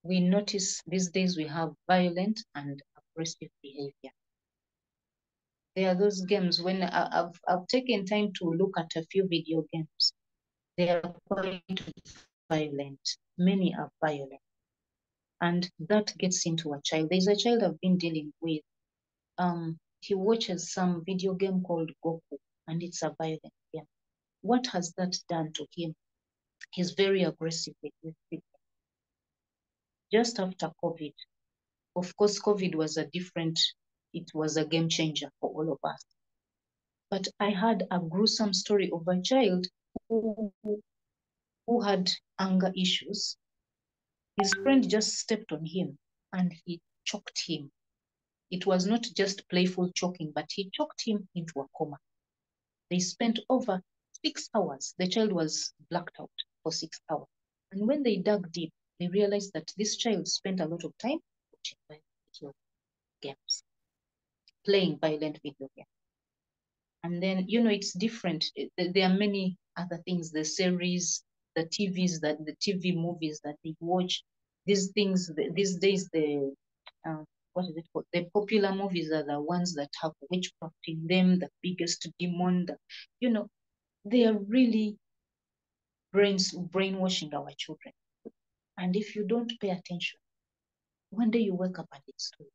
We notice these days we have violent and aggressive behavior. There are those games when I've taken time to look at a few video games. They are quite violent. Many are violent. And that gets into a child. There's a child I've been dealing with. He watches some video game called Goku, and it's a violent game. What has that done to him? He's very aggressive with people. Just after COVID, of course, COVID was it was a game changer for all of us. But I had a gruesome story of a child who had anger issues. His friend just stepped on him and he choked him. It was not just playful choking, but he choked him into a coma. They spent over 6 hours. The child was blacked out for 6 hours. And when they dug deep, they realized that this child spent a lot of time watching video games, playing violent video games. And then, it's different. There are many other things, the series, the TV movies that they watch. These things, these days, what is it called? The popular movies are the ones that have witchcraft in them, the biggest demon, they are really brainwashing our children. And if you don't pay attention, one day you wake up and it's true.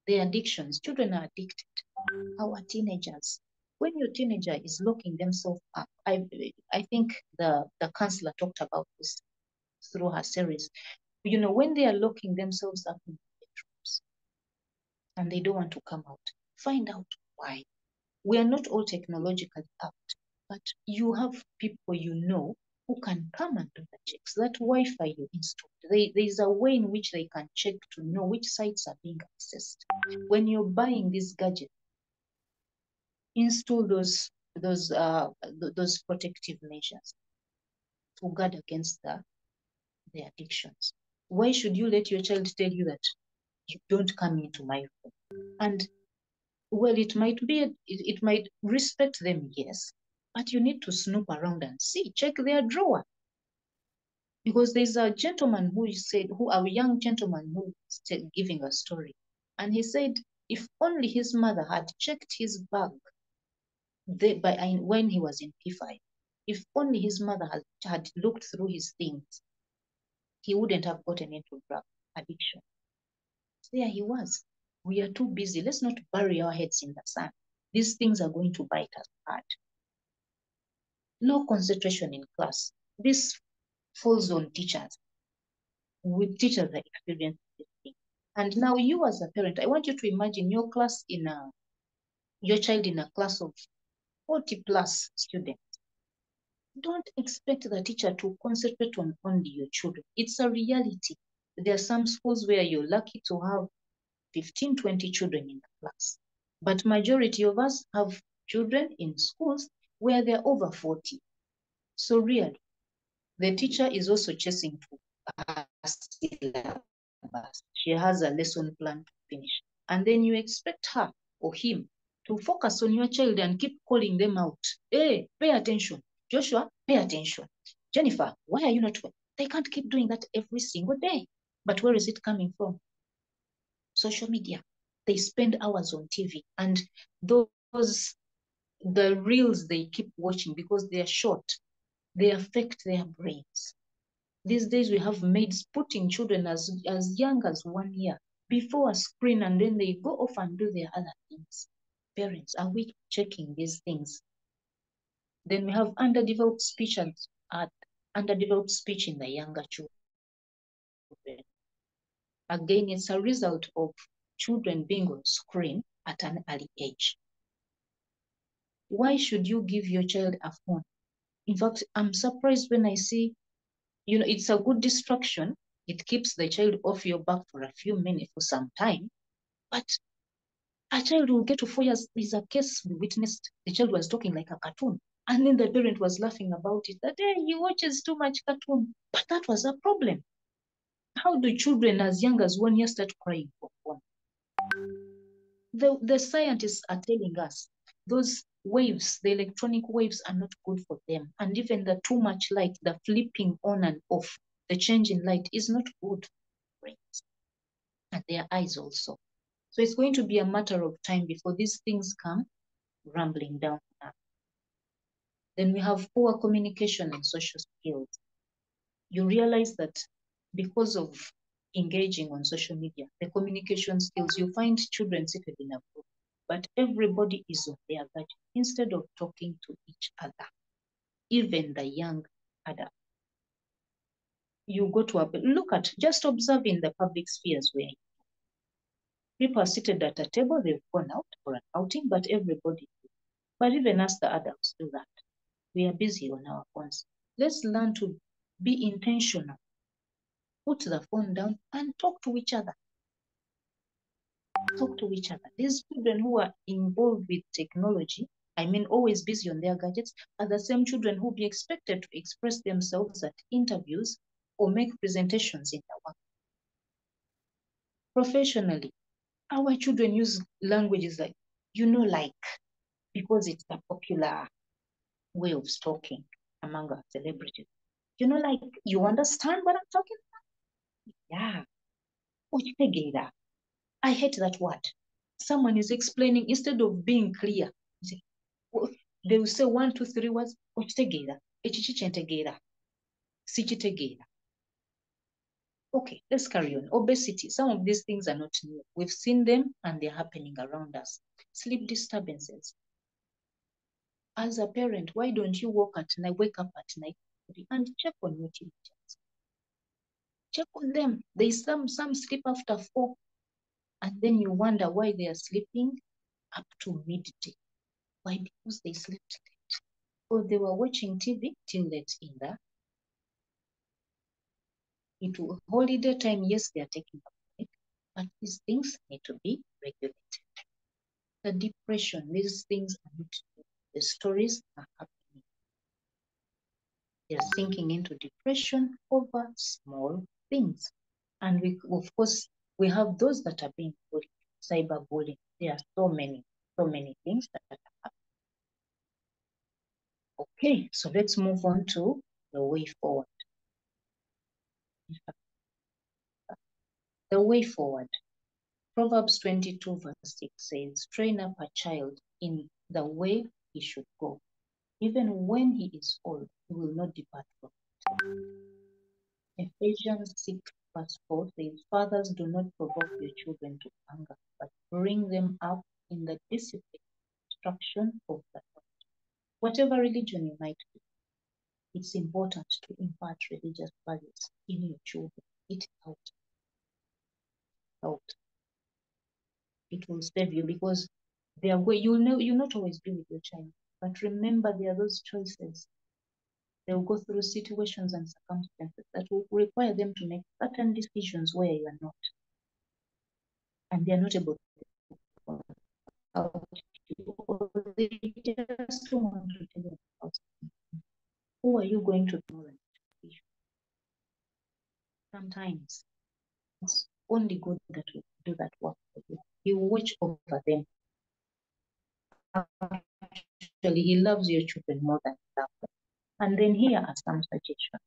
The addictions, children are addicted. Our teenagers, when your teenager is locking themselves up, I think the counselor talked about this through her series. When they are locking themselves up in bedrooms and they don't want to come out, find out why. We are not all technologically apt, but you have people who can come and do the checks. That Wi-Fi you installed, there is a way in which they can check to know which sites are being accessed. When you're buying this gadget, install those protective measures to guard against the addictions. Why should you let your child tell you that you don't come into my room? And well, it might respect them, yes, but you need to snoop around and see, check their drawer. Because there's a gentleman a young gentleman who was giving a story. And he said, if only his mother had checked his bag when he was in P5, if only his mother had looked through his things, he wouldn't have gotten into drug addiction. There he was. We are too busy. Let's not bury our heads in the sand. These things are going to bite us hard. Low concentration in class. This falls on teachers. With teachers that experience this thing. And now you as a parent, I want you to imagine your child in a class of 40 plus students. Don't expect the teacher to concentrate on only your children. It's a reality. There are some schools where you're lucky to have 15, 20 children in the class. But majority of us have children in schools where they're over 40. So really, the teacher is also chasing to her syllabus. She has a lesson plan to finish. And then you expect her or him to focus on your child and keep calling them out. Hey, pay attention. Joshua, pay attention. Jennifer, why are you not well? They can't keep doing that every single day. But where is it coming from? social media. They spend hours on TV, and the reels they keep watching, because they are short, they affect their brains. These days we have maids putting children as young as 1 year before a screen, and then they go off and do their other things. Parents, are we checking these things? Then we have underdeveloped speech in the younger children. Again, it's a result of children being on screen at an early age. Why should you give your child a phone? In fact, I'm surprised when I see, it's a good distraction. It keeps the child off your back for a few minutes, for some time. But a child will get to 4 years. There's a case we witnessed. The child was talking like a cartoon. And then the parent was laughing about it, that, hey, he watches too much cartoon. But that was a problem. How do children as young as 1 year start crying for phone? The scientists are telling us those waves, the electronic waves, are not good for them. And even the too much light, the flipping on and off, the change in light is not good for brains and their eyes also. So it's going to be a matter of time before these things come rumbling down. Then we have poor communication and social skills. You realize that because of engaging on social media, the communication skills, you find children seated in a group, but everybody is on their gadget instead of talking to each other, even the young adult. You go to just observe in the public spheres where people are seated at a table, they've gone out for an outing, but even us, the adults, do that. We are busy on our phones. Let's learn to be intentional. Put the phone down and talk to each other. Talk to each other. These children who are involved with technology, always busy on their gadgets, are the same children who will be expected to express themselves at interviews or make presentations in their work. Professionally, our children use languages like, because it's a popular way of talking among our celebrities. You understand what I'm talking about? Yeah. I hate that word. Someone is explaining, instead of being clear, they will say 1, 2, 3 words. Okay, let's carry on. Obesity. Some of these things are not new. We've seen them and they're happening around us. Sleep disturbances. As a parent, why don't you wake up at night and check on your teenagers? Check on them. There's some sleep after 4, and then you wonder why they are sleeping up to midday. Why? Because they slept late. Or they were watching TV till late in the into holiday time. Yes, they are taking a break, but these things need to be regulated. The depression, these things are not new. The stories are happening. They are sinking into depression over small things. And of course, we have those that are being bullied, cyberbullying. There are so many things that are happening. Okay, so let's move on to the way forward. The way forward. Proverbs 22 verse 6 says, train up a child in the way he should go. Even when he is old, he will not depart from it. Ephesians 6 verse 4 says, fathers, do not provoke your children to anger, but bring them up in the discipline and instruction of the Lord. Whatever religion you might be, it's important to impart religious values in your children. It helps. It will save you, because you'll not always be with your child. But remember, there are those choices. They will go through situations and circumstances that will require them to make certain decisions where you are not. And they are not able to help you, or they just don't want to tell you about something. Who are you going to know? Sometimes it's only God that will do that work for you. He will watch over them. Actually, he loves your children more than you love them. And then here are some suggestions.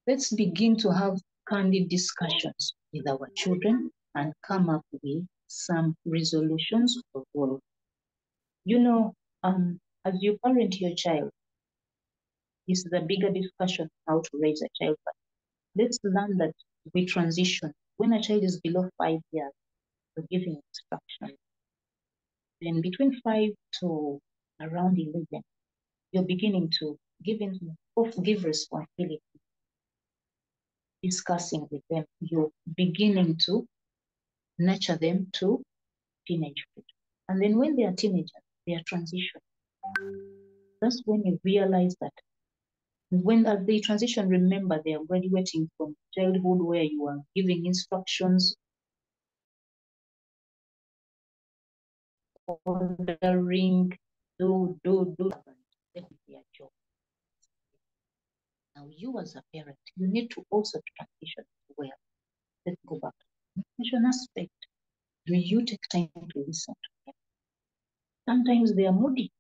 Let's begin to have candid discussions with our children and come up with some resolutions for all. You know, as you parent your child, this is a bigger discussion how to raise a child, but let's learn that we transition. When a child is below 5 years, we're giving instruction. Then between 5 to around 11, you're beginning to give responsibility, discussing with them. You're beginning to nurture them to teenagehood. And then when they are teenagers, they are transition. That's when you realize that when they transition, remember they are graduating from childhood where you are giving instructions, ordering, do, their job. Now you as a parent, you need to also transition well. Let's go back to the transition aspect. Do you take time to listen to them? Sometimes they are moody.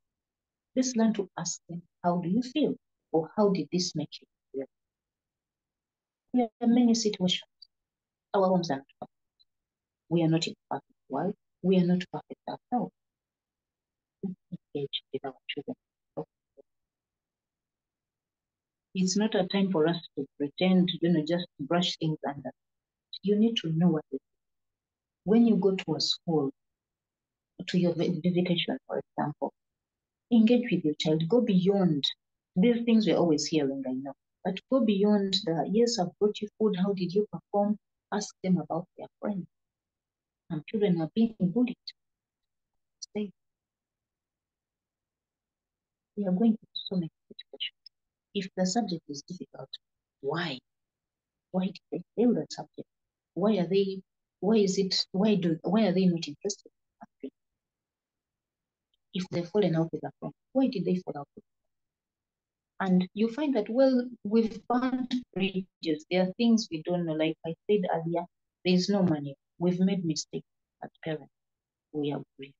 Let's learn to ask them, how do you feel? Or how did this make you feel? There are many situations. Our homes are not perfect. We are not in a perfect world. We are not perfect ourselves. Let's engage with our children. It's not a time for us to pretend, just brush things under. You need to know what it is. When you go to a school, to your visitation, for example, engage with your child. Go beyond. These things we're always hearing, I know. But go beyond the, yes, I've brought you food. How did you perform? Ask them about their friends. Some children are being bullied. Say, we are going through so many situations. If the subject is difficult, why? Why did they fail that subject? Why are they not interested in something? If they've fallen out with a friend, why did they fall out with? And you find that, well, we've burnt bridges. There are things we don't know. Like I said earlier, there is no money. We've made mistakes as parents. We agree.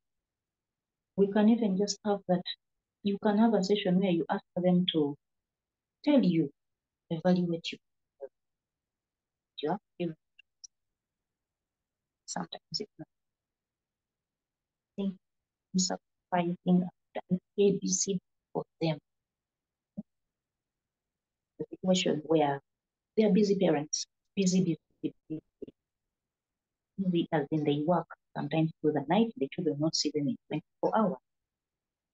We can even just have that. You can have a session where you ask them to tell you, evaluate you. You have sometimes it's not. Think sacrificing an ABC for them. The situation where they are busy parents, busy, as in they work sometimes through the night, the children not see them in 24 hours.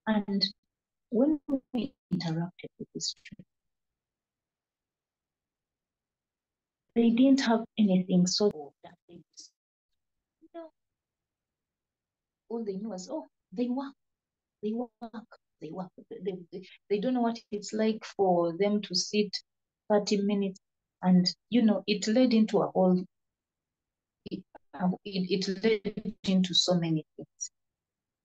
And when we interacted with this children, they didn't have anything so that they no. All they knew was, oh, they work. They don't know what it's like for them to sit 30 minutes. And, it led into a whole, it led into so many things.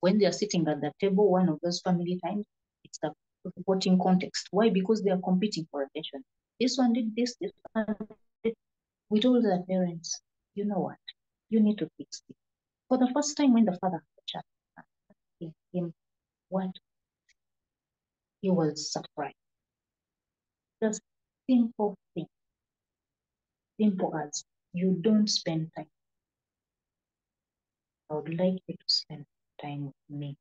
When they are sitting at the table, one of those family times, it's the reporting context. Why? Because they are competing for attention. This one did this one did. We told the parents, you know what? You need to fix it. For the first time when the father had a chat, asking him what, he was surprised. Just simple thing. Simple as you don't spend time. I would like you to spend time with me.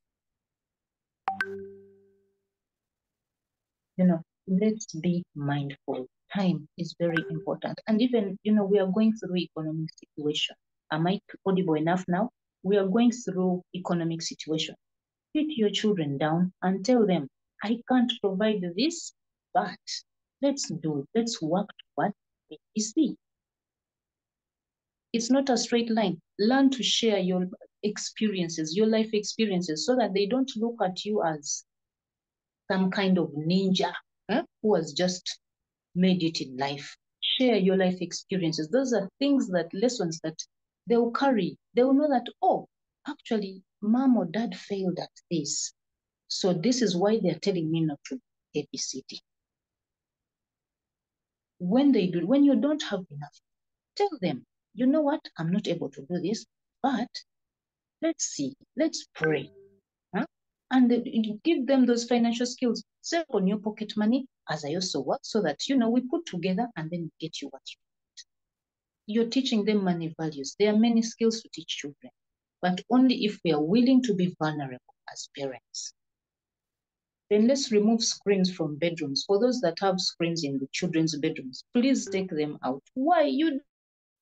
Let's be mindful. Time is very important. And even, we are going through economic situation. Am I audible enough now? We are going through economic situation. Sit your children down and tell them, I can't provide this, but let's work towards ABC. It's not a straight line. Learn to share your experiences, your life experiences, so that they don't look at you as some kind of ninja who has just made it in life. Share your life experiences. Those are lessons that they will carry. They will know that, oh, actually, mom or dad failed at this. So this is why they're telling me not to ABCD. When you don't have enough, tell them, you know what, I'm not able to do this, but let's see, let's pray. And give them those financial skills. Save on your pocket money as I also work so that, we put together and then get you what you need. You're teaching them money values. There are many skills to teach children, but only if we are willing to be vulnerable as parents. Then let's remove screens from bedrooms. For those that have screens in the children's bedrooms, please take them out. Why? You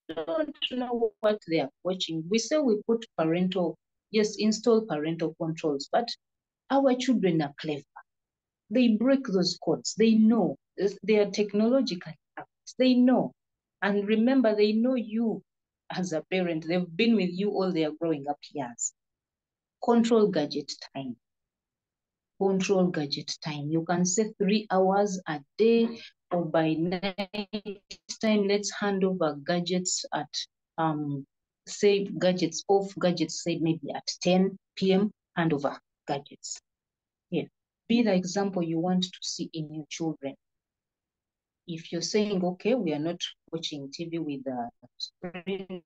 don't know what they are watching. We say we put install parental controls, but our children are clever. They break those codes. They know. They are technologically advanced. They know. And remember, they know you as a parent. They've been with you all their growing up years. Control gadget time. Control gadget time. You can say 3 hours a day, or by night time, let's hand over gadgets at say gadgets off, gadgets say maybe at 10 p.m. hand over gadgets. Yeah. Be the example you want to see in your children. If you're saying, okay, we are not watching TV with a screen,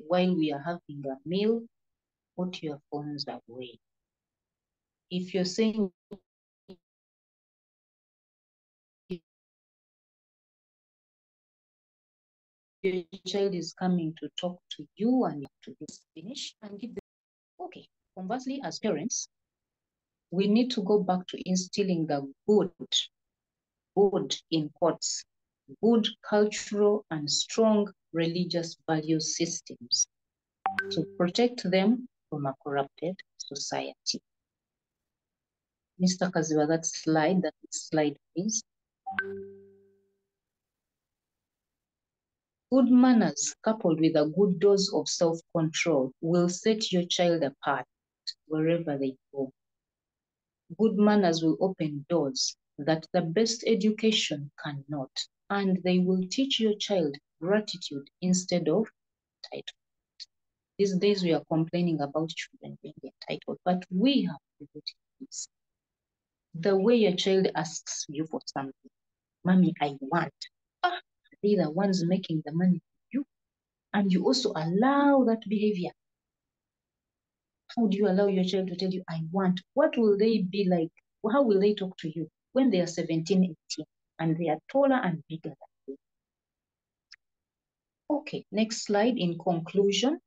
while we are having a meal, put your phones away. If you're saying your child is coming to talk to you and you have to finish and give them, okay. Conversely, as parents, we need to go back to instilling the good in quotes, good cultural and strong religious value systems to protect them from a corrupted society. Mr. Kaziwa, that slide, please. Good manners coupled with a good dose of self-control will set your child apart wherever they go. Good manners will open doors that the best education cannot, and they will teach your child gratitude instead of entitlement. These days we are complaining about children being entitled, but we have to do this. The way your child asks you for something, mommy, I want. They're the ones making the money for you. And you also allow that behavior. How do you allow your child to tell you, I want? What will they be like? How will they talk to you when they are 17, 18, and they are taller and bigger than you? Okay, next slide. In conclusion,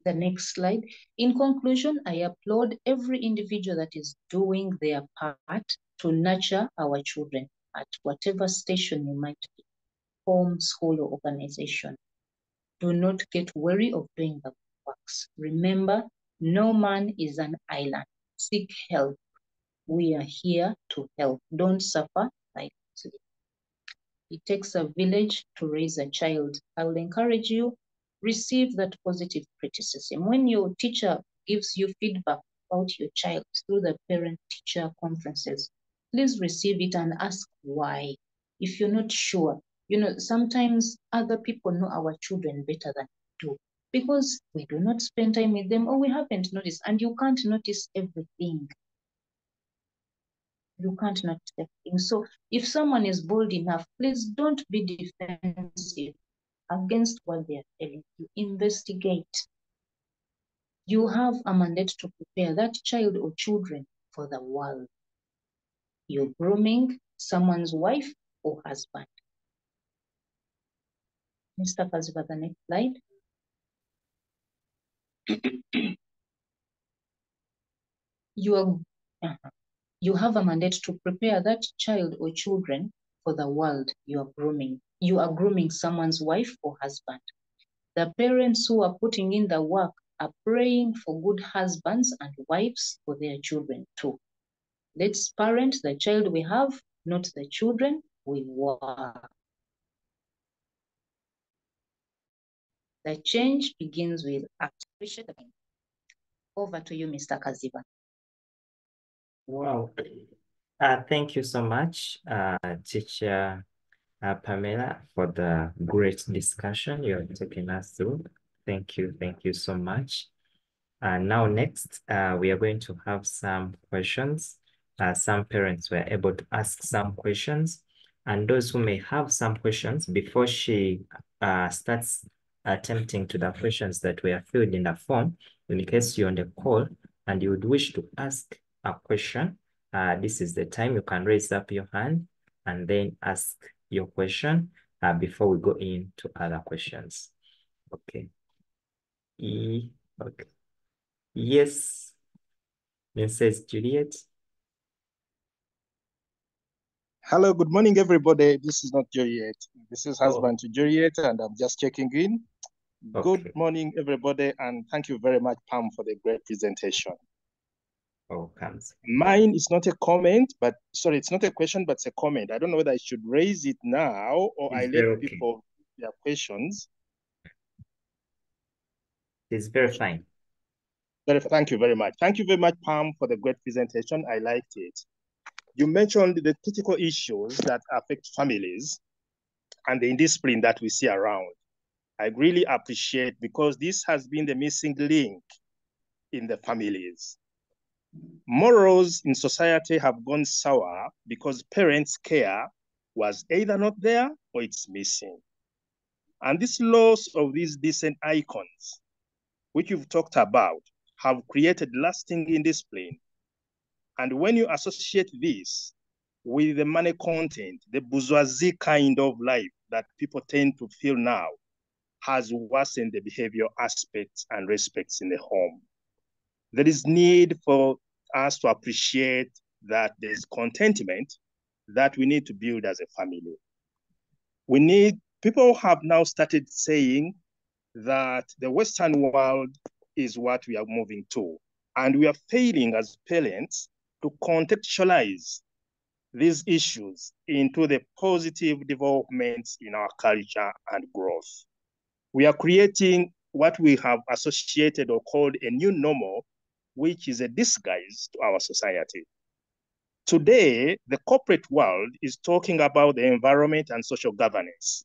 the next slide. In conclusion, I applaud every individual that is doing their part to nurture our children at whatever station you might be, home, school, or organization. Do not get weary of doing the works. Remember, no man is an island. Seek help. We are here to help. Don't suffer silently. It takes a village to raise a child. I will encourage you, receive that positive criticism. When your teacher gives you feedback about your child through the parent-teacher conferences, please receive it and ask why. If you're not sure, sometimes other people know our children better than we do because we do not spend time with them or we haven't noticed, and you can't notice everything. You can't notice everything. So if someone is bold enough, please don't be defensive against what they are telling you. Investigate. You have a mandate to prepare that child or children for the world. You're grooming someone's wife or husband. Mr. Kaziva, the next slide. You have a mandate to prepare that child or children for the world you are grooming. You are grooming someone's wife or husband. The parents who are putting in the work are praying for good husbands and wives for their children too. Let's parent the child we have, not the children we were. The change begins with act. Over to you, Mr. Kaziba. Wow. Thank you so much, Teacher Pamela, for the great discussion you're taking us through. Thank you so much. Now next, we are going to have some questions. Some parents were able to ask some questions, and those who may have some questions before she starts attempting to the questions that were filled in the form, in case you're on the call and you would wish to ask a question, this is the time you can raise up your hand and then ask your question before we go into other questions. Okay. Okay. Yes, Mrs. Juliet. Hello, good morning, everybody. This is not Juliet. This is husband to Juliet, and I'm just checking in. Okay. Good morning, everybody, and thank you very much, Pam, for the great presentation. Mine is not a comment, but sorry, it's not a question, but it's a comment. I don't know whether I should raise it now or I let people their questions. It's very fine. Thank you very much. Thank you very much, Pam, for the great presentation. I liked it. You mentioned the critical issues that affect families and the indiscipline that we see around. I really appreciate, because this has been the missing link in the families. Morals in society have gone sour because parents' care was either not there or it's missing. And this loss of these decent icons, which you've talked about, have created lasting indiscipline. And when you associate this with the money content, the bourgeoisie kind of life that people tend to feel now, has worsened the behavior aspects and respects in the home. There is need for us to appreciate that there's contentment that we need to build as a family. People have now started saying that the Western world is what we are moving to. And we are failing as parents to contextualize these issues into the positive developments in our culture and growth. We are creating what we have associated or called a new normal, which is a disguise to our society. Today, the corporate world is talking about the environment and social governance.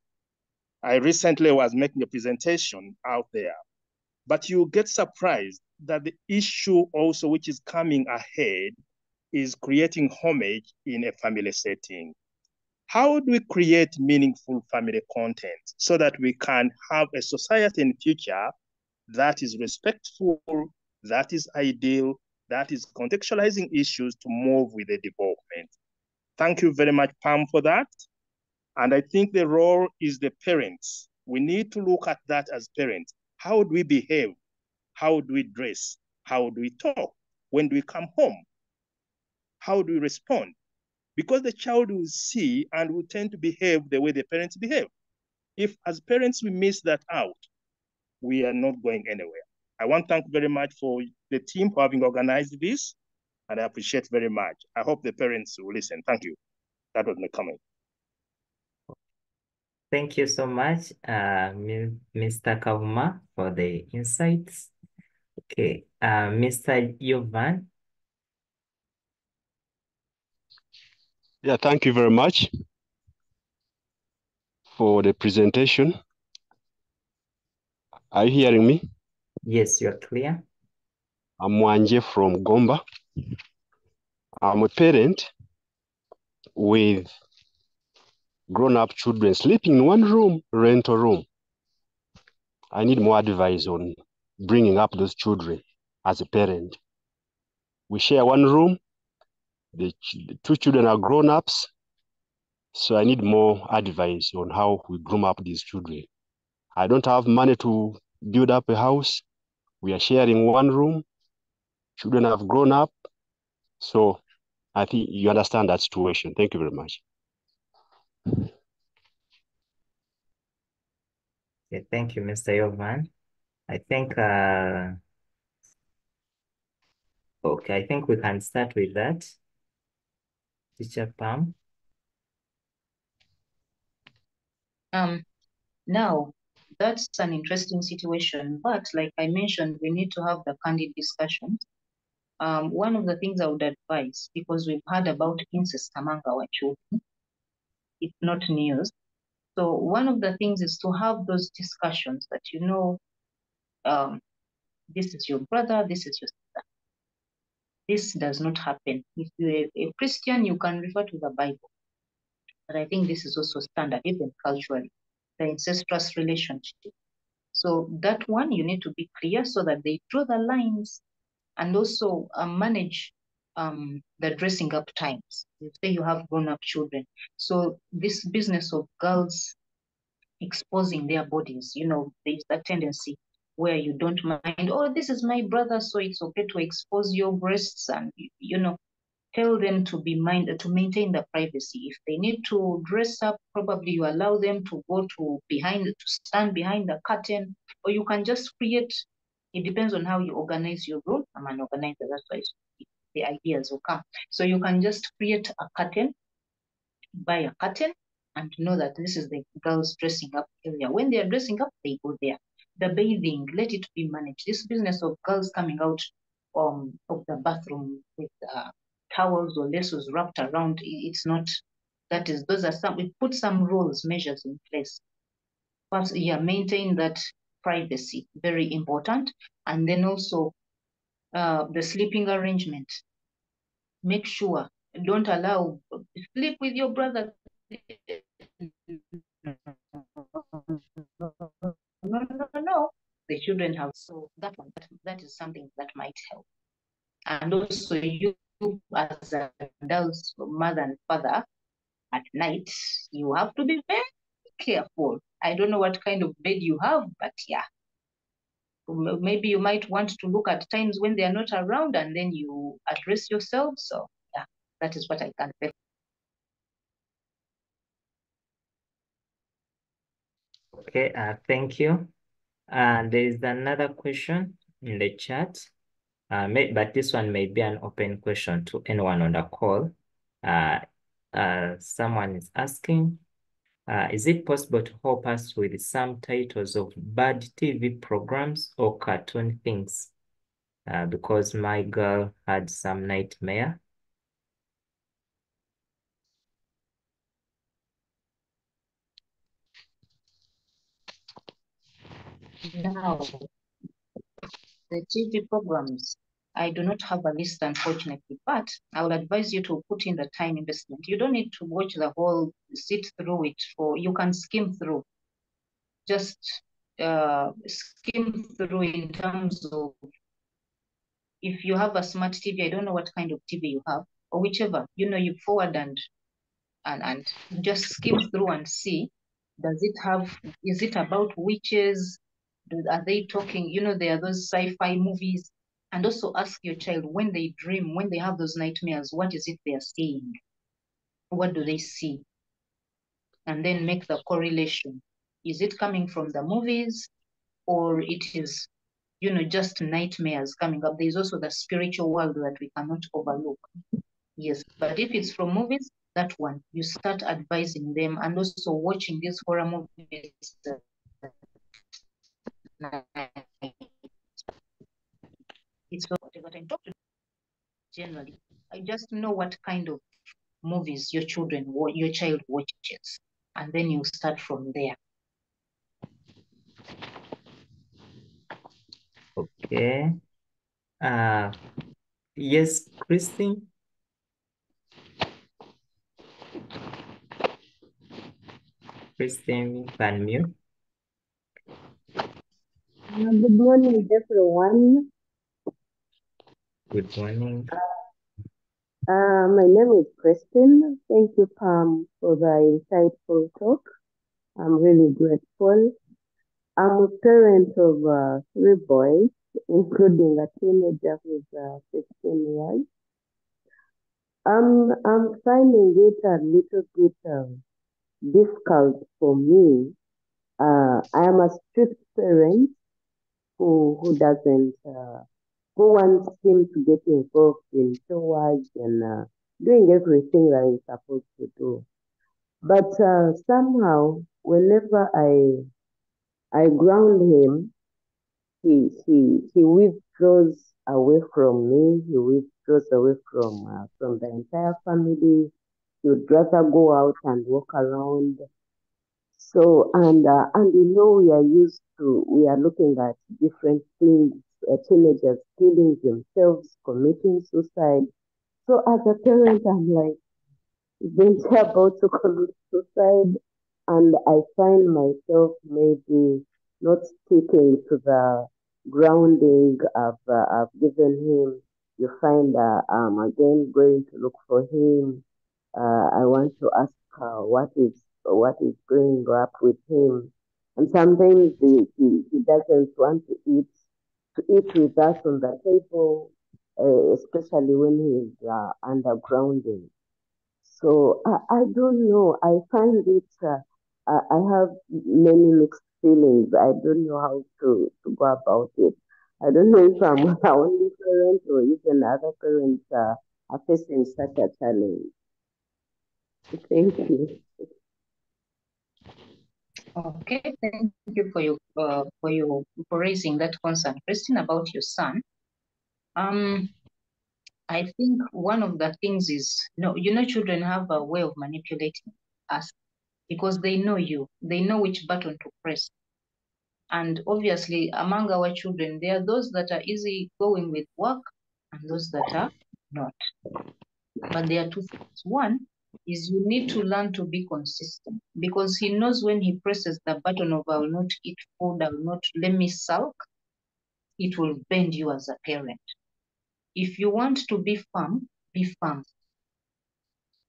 I recently was making a presentation out there, but you get surprised that the issue also which is coming ahead is creating homage in a family setting. How do we create meaningful family content so that we can have a society in the future that is respectful, that is ideal, that is contextualizing issues to move with the development? Thank you very much, Pam, for that. And I think the role is the parents. We need to look at that as parents. How do we behave? How do we dress? How do we talk? When do we come home? How do we respond? Because the child will see and will tend to behave the way the parents behave. If as parents we miss that out, we are not going anywhere. I want to thank very much for the team for having organized this, and I appreciate very much. I hope the parents will listen. Thank you. That was my comment. Thank you so much, Mr. Kavuma, for the insights. Okay, Mr. Yovan. Yeah, thank you very much for the presentation. Are you hearing me? Yes, you're clear. I'm Wanje from Gomba. I'm a parent with grown-up children sleeping in one room, rental room. I need more advice on bringing up those children as a parent. We share one room. The two children are grown-ups. So I need more advice on how we groom up these children. I don't have money to build up a house. We are sharing one room. Children have grown up. So I think you understand that situation. Thank you very much. Okay, thank you, Mr. Yovan. I think, okay, I think we can start with that. Teacher Pam. Now, that's an interesting situation, but like I mentioned, we need to have the candid discussions. One of the things I would advise, because we've heard about incest among our children, it's not news. So one of the things is to have those discussions that, this is your brother, this is your sister. This does not happen. If you're a Christian, you can refer to the Bible. But I think this is also standard, even culturally, the incestuous relationship. So that one, you need to be clear so that they draw the lines and also manage the dressing up times. You say you have grown-up children. So this business of girls exposing their bodies, there's that tendency where you don't mind, oh, this is my brother, so it's okay to expose your breasts, and tell them to maintain the privacy. If they need to dress up, probably you allow them to go to stand behind the curtain, or you can just create. It depends on how you organize your room. I'm an organizer, that's why the ideas will come. So you can just create a curtain, buy a curtain, and know that this is the girls dressing up area. When they are dressing up, they go there. The bathing, let it be managed. This business of girls coming out of the bathroom with towels or laces wrapped around, it's not, we put some rules, measures in place. But yeah, maintain that privacy, very important. And then also the sleeping arrangement. Make sure, don't allow, sleep with your brother. No. The children have, so that is something that might help. And also you as adults, mother and father, at night, you have to be very careful. I don't know what kind of bed you have, but yeah. Maybe you might want to look at times when they are not around and then you address yourself. So yeah, that is what I can say. Okay, thank you. There is another question in the chat, but this one may be an open question to anyone on the call. Someone is asking, is it possible to help us with some titles of bad TV programs or cartoon things? Because my girl had some nightmare. Now, the TV programs, I do not have a list, unfortunately, but I would advise you to put in the time investment. You don't need to watch the whole, sit through it, you can skim through. Just skim through in terms of, if you have a smart TV, I don't know what kind of TV you have, or whichever, you forward and just skim through and see, is it about witches? Are they talking, there are those sci-fi movies. And also ask your child, when they dream, when they have those nightmares, what is it they are seeing? What do they see? And then make the correlation. Is it coming from the movies, or it is, just nightmares coming up? There's also the spiritual world that we cannot overlook. Yes, but if it's from movies, that one, you start advising them, and also watching these horror movies. It's whatever time. Talk to generally. I just know what kind of movies your child watches, and then you start from there. Okay. Yes, Christine. Christine, can mute. Good morning, everyone. Good morning. My name is Christine. Thank you, Pam, for the insightful talk. I'm really grateful. I'm a parent of 3 boys, including a teenager who's 16 years. I'm finding it a little bit difficult for me. I am a strict parent who doesn't who wants him to get involved in towards and doing everything that he's supposed to do. But somehow, whenever I ground him, he withdraws away from me. He withdraws away from the entire family. He would rather go out and walk around. So and we are looking at different things, teenagers killing themselves, committing suicide. So as a parent, I'm like, isn't he about to commit suicide? And I find myself maybe not sticking to the grounding I've given him. you find I'm again going to look for him. I want to ask what is going up with him. And sometimes he doesn't want to eat with us on the table, especially when he's undergrounding. So I don't know. I find it, I have many mixed feelings. I don't know how to go about it. I don't know if I'm the only parent or even other parents are facing such a challenge. Thank you. Okay, thank you for raising that concern, Christine, about your son. I think one of the things is, children have a way of manipulating us because they know you, they know which button to press. And obviously, among our children, there are those that are easy going with work and those that are not. But there are two things. One is you need to learn to be consistent because he knows when he presses the button of I will not eat food, I will not let me sulk, it will bend you as a parent. If you want to be firm, be firm.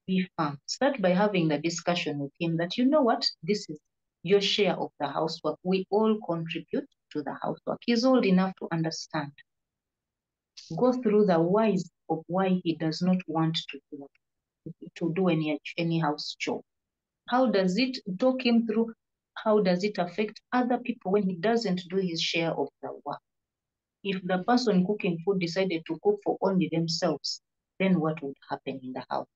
Be firm. Start by having the discussion with him that, you know what, this is your share of the housework. We all contribute to the housework. He's old enough to understand. Go through the whys of why he does not want to do any house chore. How does it talk him through? How does it affect other people when he doesn't do his share of the work? If the person cooking food decided to cook for only themselves, then what would happen in the house?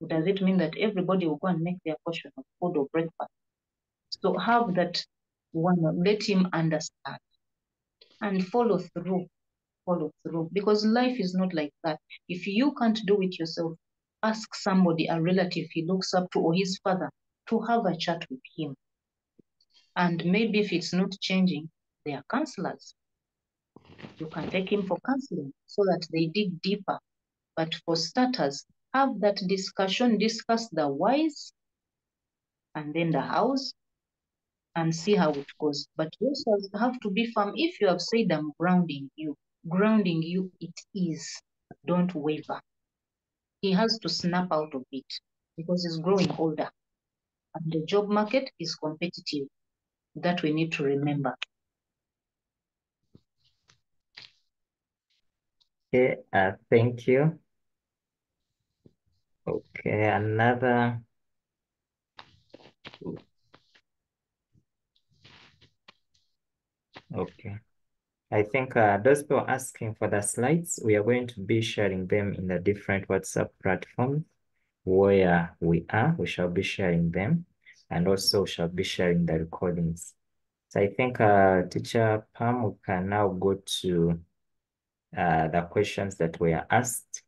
Does it mean that everybody will go and make their portion of food or breakfast? So have that one, let him understand and follow through. Follow through, because life is not like that. If you can't do it yourself, ask somebody, a relative he looks up to or his father, to have a chat with him. And maybe if it's not changing, they are counselors. You can take him for counseling so that they dig deeper. But for starters, have that discussion, discuss the whys and then the hows, and see how it goes. But you also have to be firm. If you have said I'm grounding you, it is. Don't waver. He has to snap out of it because he's growing older. And the job market is competitive. That we need to remember. Okay, thank you. Okay, another. Okay. I think those people asking for the slides, we are going to be sharing them in the different WhatsApp platforms where we are. We shall be sharing them, and also shall be sharing the recordings. So I think Teacher Pam, we can now go to the questions that were asked.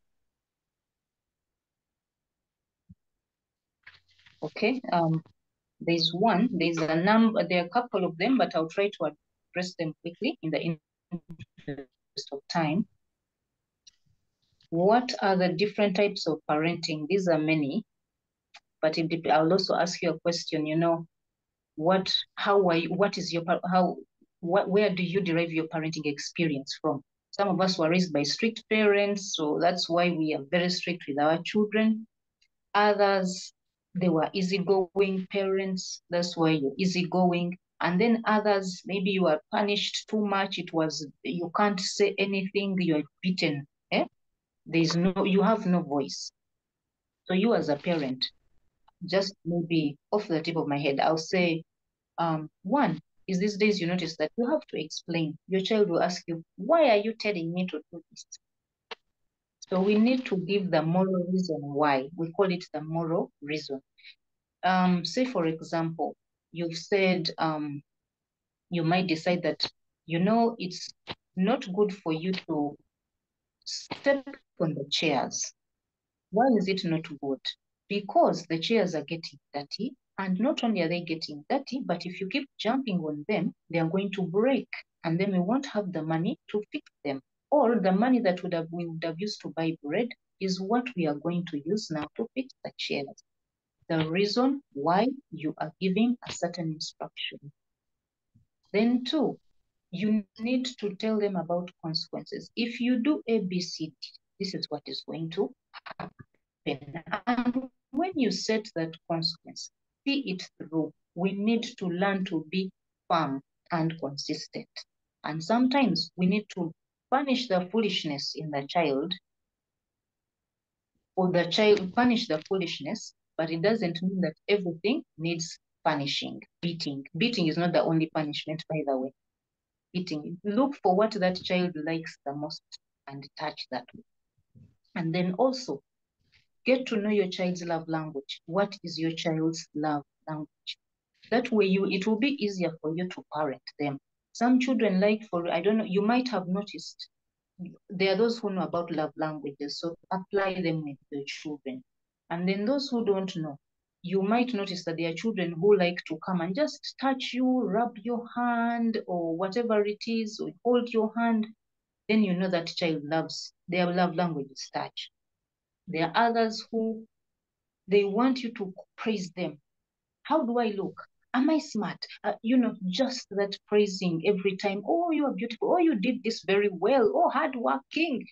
Okay. There's a number, there are a couple of them, but I'll try to address them quickly in the interest of time. What are the different types of parenting? These are many, but I'll also ask you a question, where do you derive your parenting experience from? Some of us were raised by strict parents, so that's why we are very strict with our children. Others, they were easygoing parents, that's why you're easygoing. And then others, maybe you are punished too much, you can't say anything, you are beaten. You have no voice. So you as a parent, just maybe off the tip of my head, I'll say, one is these days you notice that you have to explain. Your child will ask you, why are you telling me to do this? So we need to give the moral reason why. We call it the moral reason. Say, for example, you've said you might decide that, it's not good for you to step on the chairs. Why is it not good? Because the chairs are getting dirty, and not only are they getting dirty, but if you keep jumping on them, they are going to break, and then we won't have the money to fix them. Or the money that we would have used to buy bread is what we are going to use now to fix the chairs. The reason why you are giving a certain instruction. Then two, You need to tell them about consequences. If you do A, B, C, D, this is what is going to happen. And when you set that consequence, see it through. We need to learn to be firm and consistent. And sometimes we need to punish the foolishness in the child, or the child punish the foolishness, but it doesn't mean that everything needs punishing. Beating is not the only punishment, by the way. Beating, look for what that child likes the most and touch that. And then also get to know your child's love language. What is your child's love language? That way it will be easier for you to parent them. Some children like, I don't know, you might have noticed, there are those who know about love languages, so apply them with your children. And then those who don't know, you might notice that there are children who like to come and just touch you, rub your hand, or whatever it is, or hold your hand. Then you know that child loves, their love language is touch. There are others who, they want you to praise them. How do I look? Am I smart? Just that praising every time. Oh, you are beautiful. Oh, you did this very well. Oh, hardworking.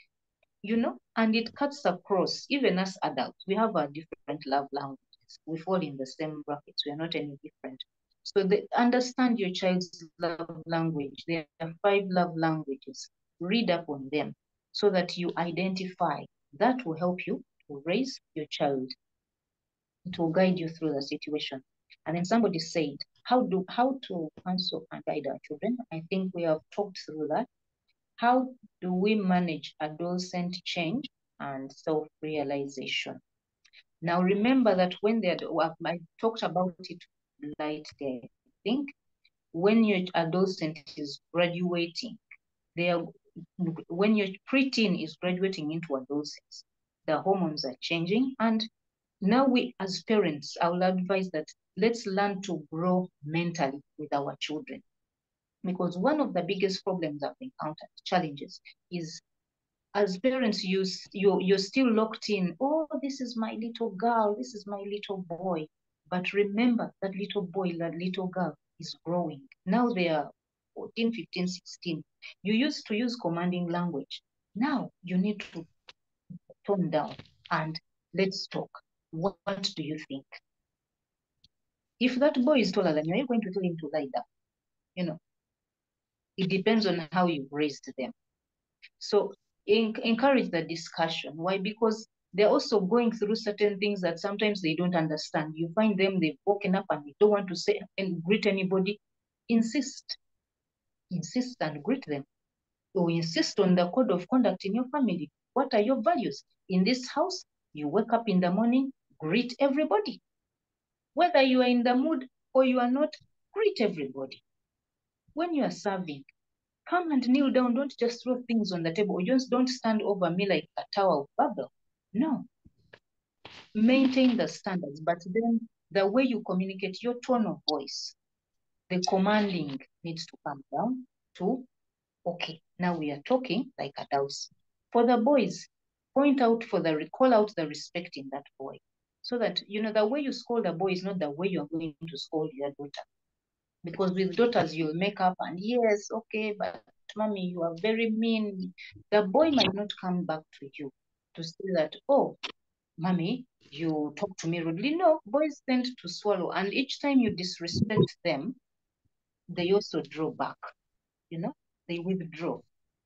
And it cuts across. Even as adults, we have our different love languages. We fall in the same brackets. We are not any different. So understand your child's love language. There are 5 love languages. Read up on them so that you identify. That will help you to raise your child. It will guide you through the situation. And then somebody said, how to counsel and guide our children? I think we have talked through that. How do we manage adolescent change and self-realization? Now, remember that when I talked about it lightly, I think, when your adolescent is graduating, when your preteen is graduating into adolescence, the hormones are changing. And now we, as parents, I will advise that let's learn to grow mentally with our children. Because one of the biggest problems I've encountered, challenges, is as parents, you're still locked in, oh, this is my little girl, this is my little boy. But remember, that little boy, that little girl is growing. Now they are 14, 15, 16. You used to use commanding language. Now you need to tone down and let's talk. What do you think? If that boy is taller than you, are you going to tell him to lie down? It depends on how you raised them. So encourage the discussion. Why? Because they're also going through certain things that sometimes they don't understand. You find them, they've woken up and they don't want to say and greet anybody. Insist and greet them. Or insist on the code of conduct in your family. What are your values? In this house, you wake up in the morning, greet everybody. Whether you are in the mood or you are not, greet everybody. When you are serving, come and kneel down. Don't just throw things on the table. Just don't stand over me like a Tower of Babel. No. Maintain the standards, but then the way you communicate, your tone of voice, the commanding needs to come down to, okay, now we are talking like adults. For the boys, call out the respect in that boy. So that, the way you scold a boy is not the way you're going to scold your daughter. Because with daughters, you'll make up and yes, okay, but mommy, you are very mean. The boy might not come back to you to say that, oh, mommy, you talk to me rudely. No, boys tend to swallow. And each time you disrespect them, they also draw back, they withdraw.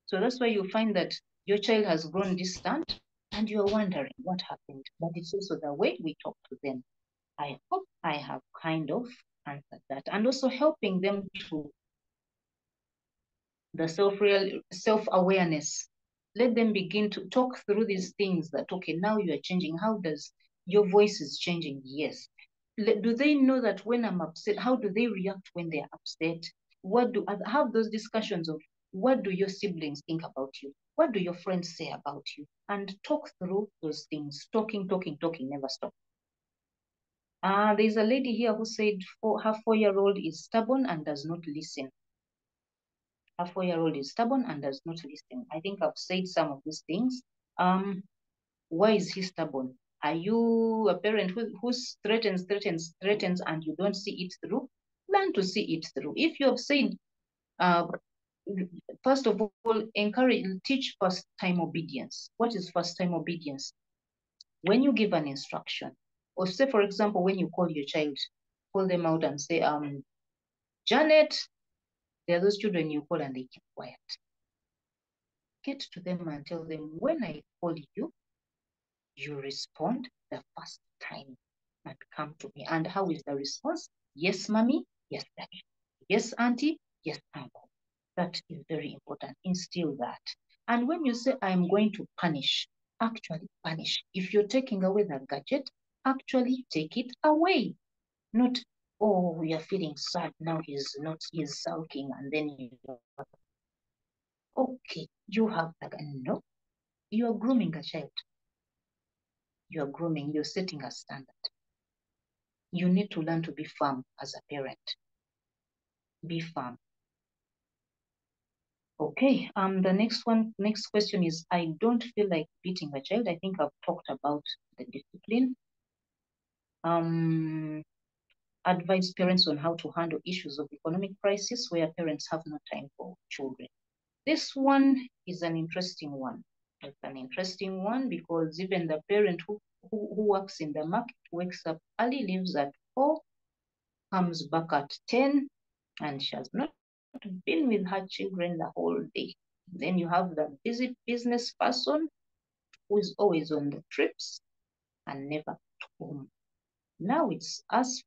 So that's why you find that your child has grown distant and you're wondering what happened. But it's also the way we talk to them. I hope I have kind of answered that. And also helping them to the self-awareness. Let them begin to talk through these things that, okay, now you are changing. How does your voice is changing? Yes. Do they know that when I'm upset, how do they react when they're upset? Have those discussions of what do your siblings think about you? What do your friends say about you? And talk through those things. Talking, never stop. There's a lady here who said her 4-year-old is stubborn and does not listen. Her 4-year-old is stubborn and does not listen. I think I've said some of these things. Why is he stubborn? Are you a parent who threatens, and you don't see it through? Learn to see it through. If you have said, first of all, teach first time obedience. What is first time obedience? When you give an instruction, or say, for example, when you call your child, call them out and say, Janet, there are those children you call and they keep quiet. Get to them and tell them, when I call you, you respond the first time and come to me. And how is the response? Yes, mommy. Yes, daddy. Yes, auntie. Yes, uncle. That is very important. Instill that. And when you say, I'm going to punish, actually punish. If you're taking away the gadget, actually take it away. Not, oh, we are feeling sad now, he's sulking, and then you, okay, you have that. No, you are grooming a child. You are grooming, you're setting a standard. You need to learn to be firm as a parent. Be firm. Okay, the next question is, I don't feel like beating a child. I think I've talked about the discipline. Advise parents on how to handle issues of economic crisis where parents have no time for children. This one is an interesting one. It's an interesting one because even the parent who works in the market wakes up early, leaves at 4, comes back at 10, and she has not been with her children the whole day. Then you have the busy business person who is always on the trips and never at home. Now it's us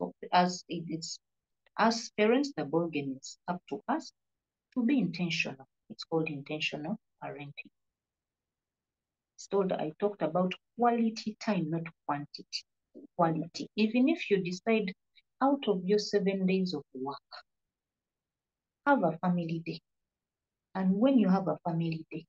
parents, the ball game is up to us to be intentional. It's called intentional parenting. I talked about quality time, not quantity. Quality. Even if you decide out of your 7 days of work, have a family day. And when you have a family day,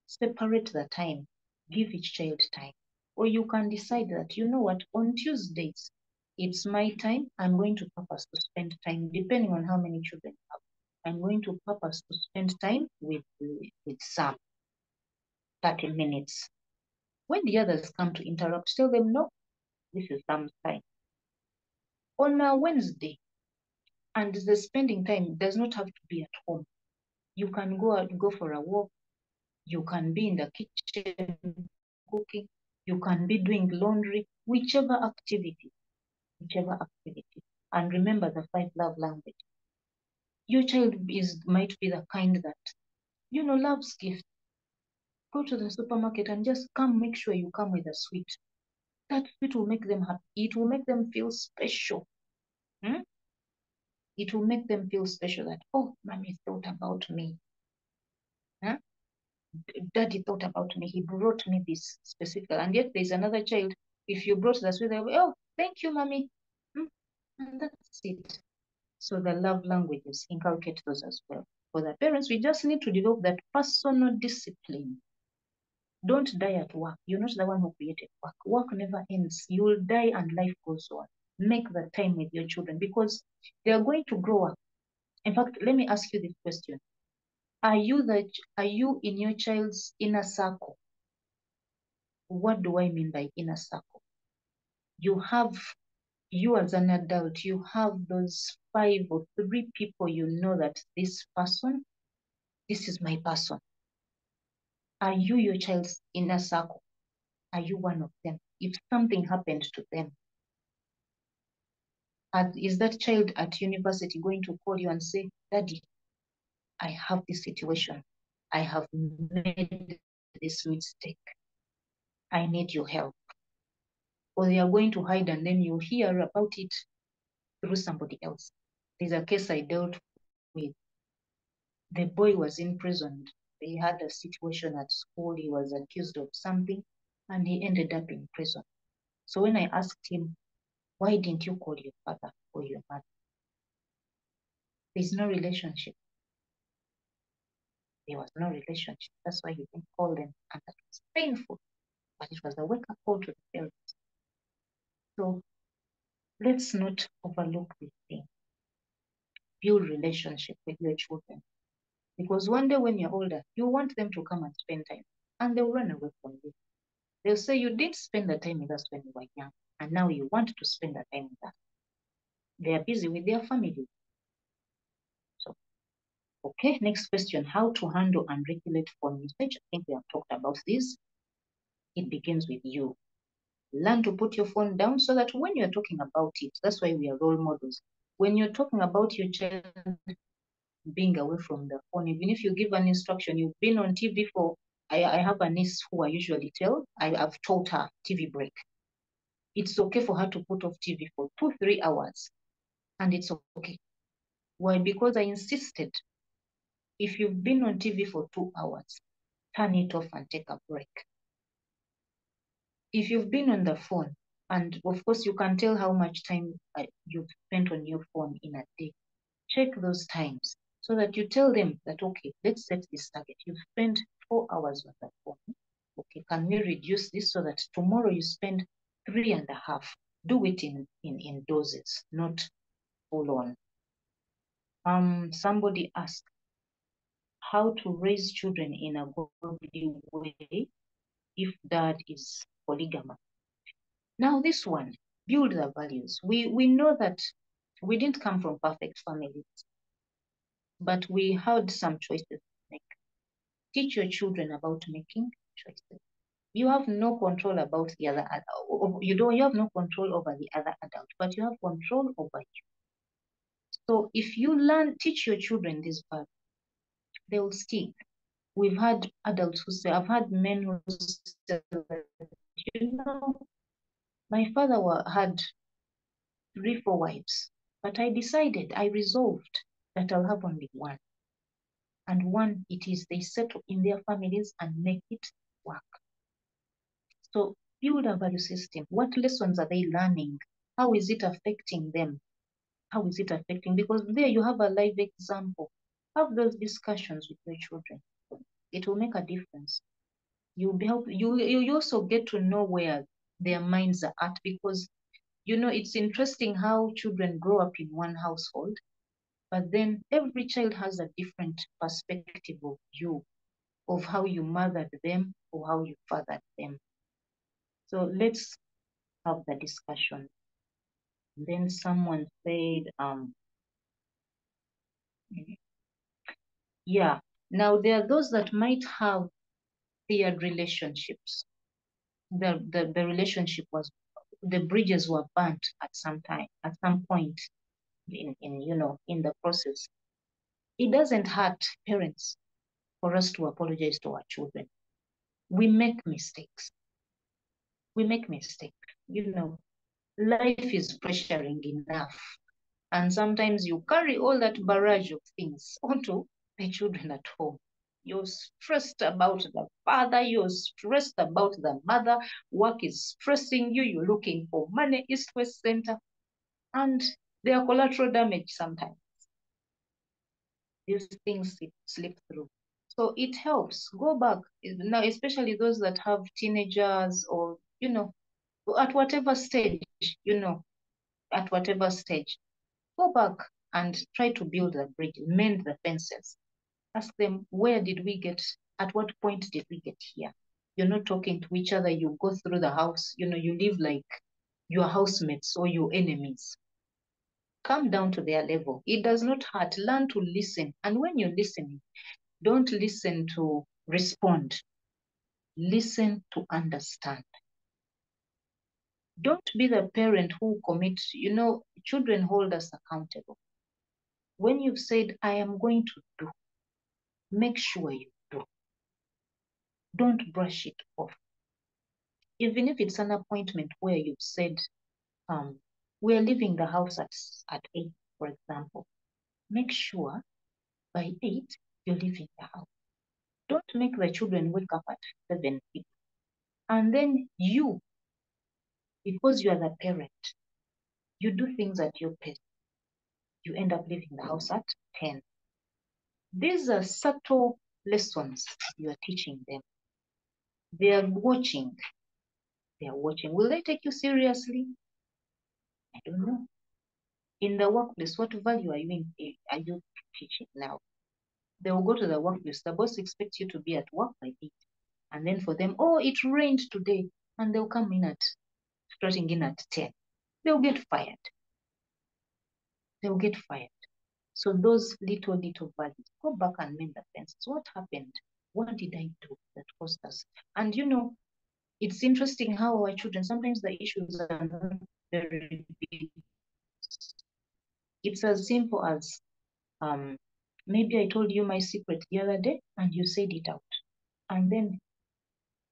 separate the time, give each child time. Or you can decide that, you know what, on Tuesdays, it's my time. I'm going to purpose to spend time, depending on how many children you have. I'm going to purpose to spend time with Sam, 30 minutes. When the others come to interrupt, tell them, no, this is Sam's time. On a Wednesday, and the spending time does not have to be at home. You can go out, go for a walk. You can be in the kitchen cooking. You can be doing laundry, whichever activity. And remember the 5 love language. Your child might be the kind that, loves gifts. Go to the supermarket and just make sure you come with a sweet. That sweet will make them happy. It will make them feel special. It will make them feel special that, oh, mommy thought about me. Daddy thought about me. He brought me this specific. And yet there's another child. If you brought the sweet, they'll be, oh, thank you, mommy. And that's it. So the love languages, inculcate those as well. For the parents, we just need to develop that personal discipline. Don't die at work. You're not the one who created work. Work never ends. You will die and life goes on. Make the time with your children because they are going to grow up. In fact, let me ask you this question. Are you in your child's inner circle? What do I mean by inner circle? You as an adult, you have those 5 or 3 people you know that this is my person. Are you your child's inner circle? Are you one of them? If something happened to them, is that child at university going to call you and say, Daddy, I have this situation. I have made this mistake. I need your help. Or they are going to hide and then you hear about it through somebody else. There's a case I dealt with. The boy was imprisoned. They had a situation at school. He was accused of something and he ended up in prison. So when I asked him, why didn't you call your father or your mother? There's no relationship. There was no relationship. That's why he didn't call them. And that was painful. But it was a wake-up call to the parents. So let's not overlook this thing. Build relationship with your children. Because one day when you're older, you want them to come and spend time. And they'll run away from you. They'll say, you did spend the time with us when you were young. And now you want to spend the time with us. They are busy with their family. So Okay, next question. How to handle and regulate phone usage? I think we have talked about this. It begins with you. Learn to put your phone down so that when you're talking about it, that's why we are role models. When you're talking about your child being away from the phone, even if you give an instruction, you've been on TV for, I have a niece who I usually tell, I've taught her TV break. It's okay for her to put off TV for 2-3 hours, and it's okay. Why? Because I insisted, if you've been on TV for 2 hours, turn it off and take a break. If you've been on the phone, and of course you can tell how much time you've spent on your phone in a day, check those times so that you tell them that, okay, let's set this target. You've spent 4 hours on the phone. Okay, can we reduce this so that tomorrow you spend 3.5? Do it in doses, not full on. Somebody asked how to raise children in a godly way if dad is polygamous. Now this one, build the values. We know that we didn't come from perfect families, but we had some choices to make. Teach your children about making choices. You have no control about the other, you have no control over the other adult, but you have control over you. So if you teach your children this value, they will stick. We've had adults who say, I've had men who say, my father had 3-4 wives, but I resolved that I'll have only one. And one it is, they settle in their families and make it work. So build a value system. What lessons are they learning? How is it affecting them? How is it affecting? Because there you have a live example. Have those discussions with your children. It will make a difference. You also get to know where their minds are at, because it's interesting how children grow up in one household, but then every child has a different perspective of you, of how you mothered them or how you fathered them. So let's have the discussion. Then someone said, yeah, now there are those that might have feared relationships. The relationship the bridges were burnt at some point in the process. It doesn't hurt parents for us to apologize to our children. We make mistakes. Life is pressuring enough. And sometimes you carry all that barrage of things onto the children at home. You're stressed about the father, you're stressed about the mother, work is stressing you, you're looking for money, east, west, center, and there are collateral damage sometimes. These things slip through. So it helps. Go back. Now, especially those that have teenagers or, at whatever stage, go back and try to build the bridge, mend the fences. Ask them, at what point did we get here? You're not talking to each other. You go through the house, you live like your housemates or your enemies. Come down to their level. It does not hurt. Learn to listen. And when you're listening, don't listen to respond. Listen to understand. Don't be the parent who commits. Children hold us accountable. When you've said, I am going to do, make sure you do. Don't brush it off. Even if it's an appointment where you've said, we're leaving the house at 8, for example, make sure by 8, you're leaving the house. Don't make the children wake up at 7. And then you, because you are the parent, you do things at your pace. You end up leaving the house at 10. These are subtle lessons you are teaching them. They are watching. Will they take you seriously? I don't know. In the workplace, what value are you teaching now? They will go to the workplace. The boss expects you to be at work by 8. And then for them, it rained today. And they'll come starting in at 10. They'll get fired. So those little values, go back and mend the fences. What happened? What did I do that caused us? And you know, it's interesting how our children, sometimes the issues are not very big. It's as simple as maybe I told you my secret the other day and you said it out. And then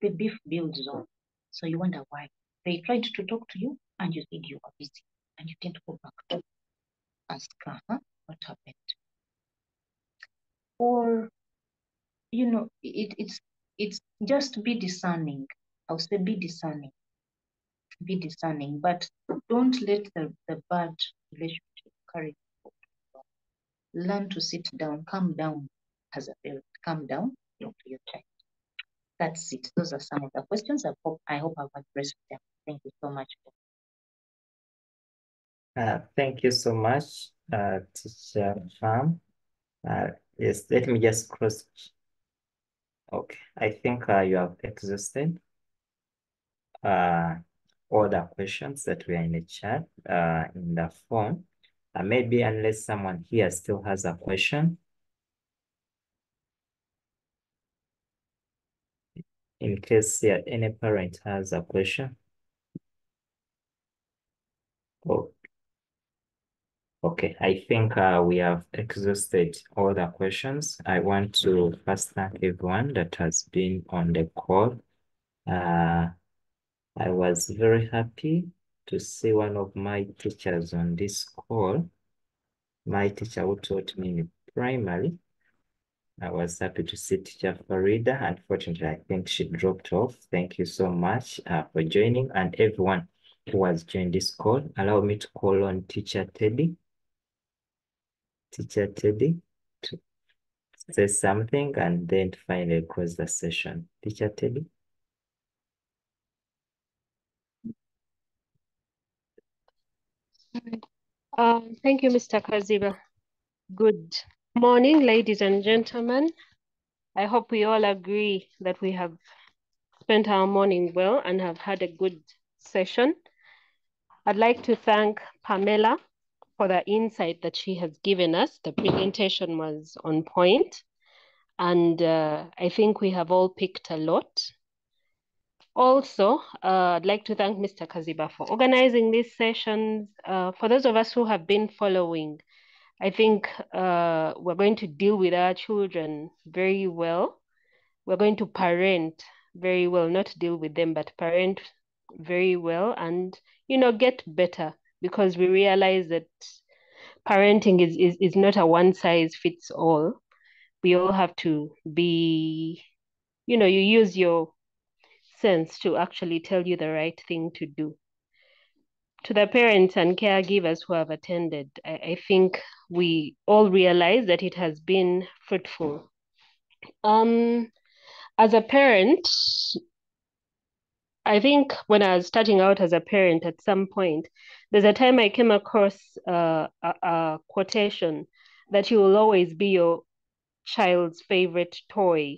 the beef builds on. So you wonder why. They tried to talk to you and you said you were busy. And you didn't go back to ask what happened. Or, you know, it's just be discerning. I'll say be discerning. Be discerning, but don't let the bad relationship carry you. Learn to sit down, calm down as a parent, calm down, talk to your child. That's it. Those are some of the questions. I hope I've addressed them. Thank you so much. Thank you so much, Teacher Pam. Yes, let me just cross. Okay, I think you have exhausted all the questions that were in the chat in the form. Maybe unless someone here still has a question. In case any parent has a question. Oh, okay, I think we have exhausted all the questions. I want to first thank everyone that has been on the call. I was very happy to see one of my teachers on this call. My teacher who taught me in primary. I was happy to see Teacher Farida. Unfortunately, I think she dropped off. Thank you so much for joining, and everyone who has joined this call. Allow me to call on Teacher Teddy. Teacher Teddy to say something and then finally close the session. Teacher Teddy. Thank you, Mr. Kaziba. Good morning, ladies and gentlemen. I hope we all agree that we have spent our morning well and have had a good session. I'd like to thank Pamela for the insight that she has given us. The presentation was on point, and I think we have all picked a lot. Also, I'd like to thank Mr. Kaziba for organizing these sessions. For those of us who have been following, I think we're going to deal with our children very well. We're going to parent very well, not deal with them, but parent very well and, you know, get better, because we realize that parenting is not a one size fits all. We all have to be, you know, you use your sense to actually tell you the right thing to do. To the parents and caregivers who have attended, I think we all realize that it has been fruitful. As a parent, I think when I was starting out as a parent at some point, there's a time I came across a quotation that you will always be your child's favorite toy.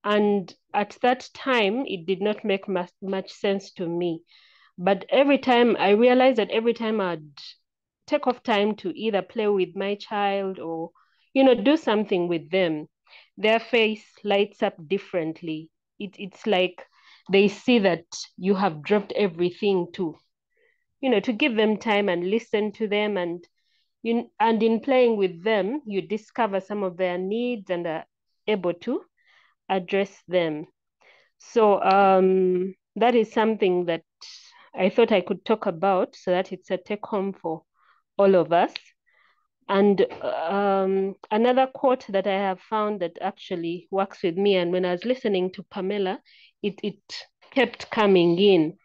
And at that time, it did not make much sense to me. But every time I realized that every time I'd take off time to either play with my child or, you know, do something with them, their face lights up differently. It's like they see that you have dropped everything to, you know, to give them time and listen to them, and in playing with them, you discover some of their needs and are able to address them. So that is something that I thought I could talk about, so that it's a take home for all of us. And another quote that I have found that actually works with me, and when I was listening to Pamela, it kept coming in.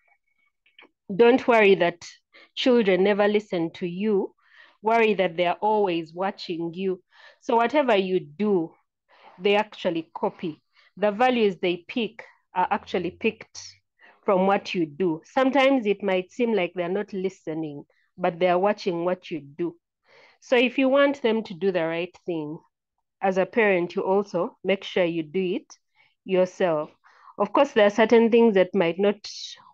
Don't worry that children never listen to you. Worry that they are always watching you. So whatever you do, they actually copy. The values they pick are actually picked from what you do. Sometimes it might seem like they're not listening, but they're watching what you do. So if you want them to do the right thing, as a parent, you also make sure you do it yourself. Of course, there are certain things that might not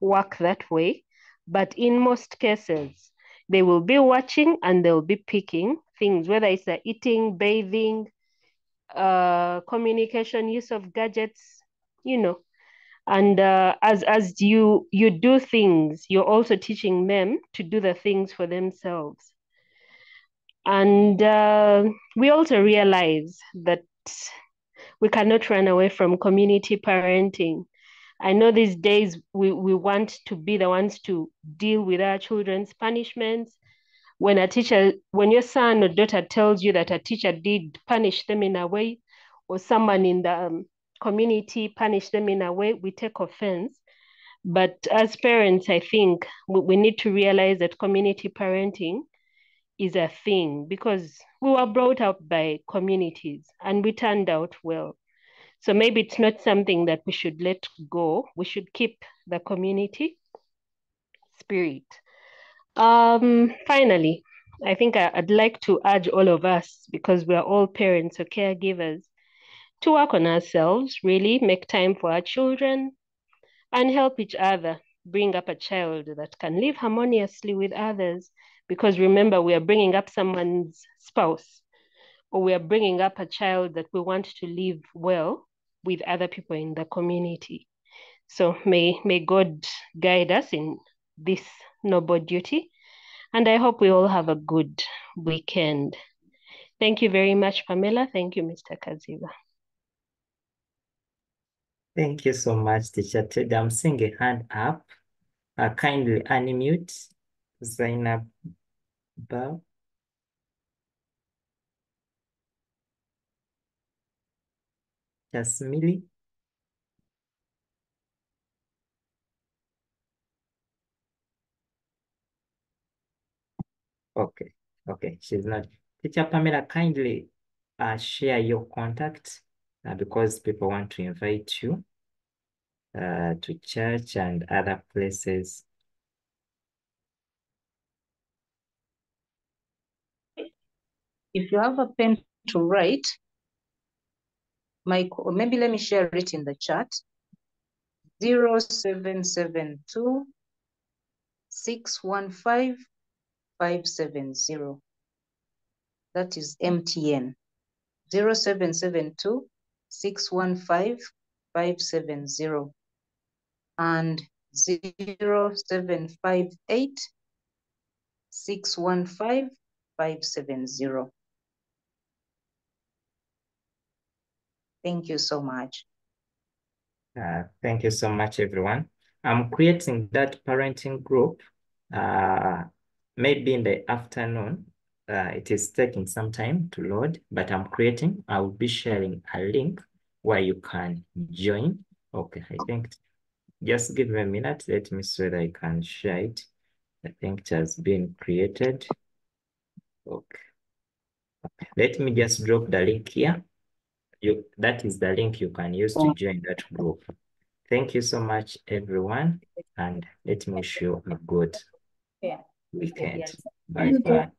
work that way, but in most cases, they will be watching and they'll be picking things, whether it's eating, bathing, communication, use of gadgets, you know. And as you do things, you're also teaching them to do the things for themselves. And we also realize that we cannot run away from community parenting. I know these days we want to be the ones to deal with our children's punishments. When your son or daughter tells you that a teacher did punish them in a way, or someone in the community punished them in a way, we take offense. But as parents, I think we need to realize that community parenting is a thing, because we were brought up by communities and we turned out well. So maybe it's not something that we should let go. We should keep the community spirit. Finally, I think I'd like to urge all of us, because we are all parents or caregivers, to work on ourselves, really make time for our children and help each other bring up a child that can live harmoniously with others. Because remember, we are bringing up someone's spouse, or we are bringing up a child that we want to live well with other people in the community. So may God guide us in this noble duty. And I hope we all have a good weekend. Thank you very much, Pamela. Thank you, Mr. Kaziba. Thank you so much, Teacher Ted. I'm seeing a hand up. Kindly unmute Zainab Bao. Jasmili. Okay, she's not. Teacher Pamela, kindly share your contact because people want to invite you to church and other places. If you have a pen to write, maybe let me share it in the chat. 0772 615 570. That is MTN. 0772 615 570. And 0758 615 570. Thank you so much. Thank you so much, everyone. I'm creating that parenting group maybe in the afternoon. It is taking some time to load, but I will be sharing a link where you can join. Okay, I think just give me a minute. Let me see whether I can share it. I think it has been created. Okay. Let me just drop the link here. That is the link you can use to join that group. Thank you so much, everyone. And let me wish you a good weekend. Bye-bye.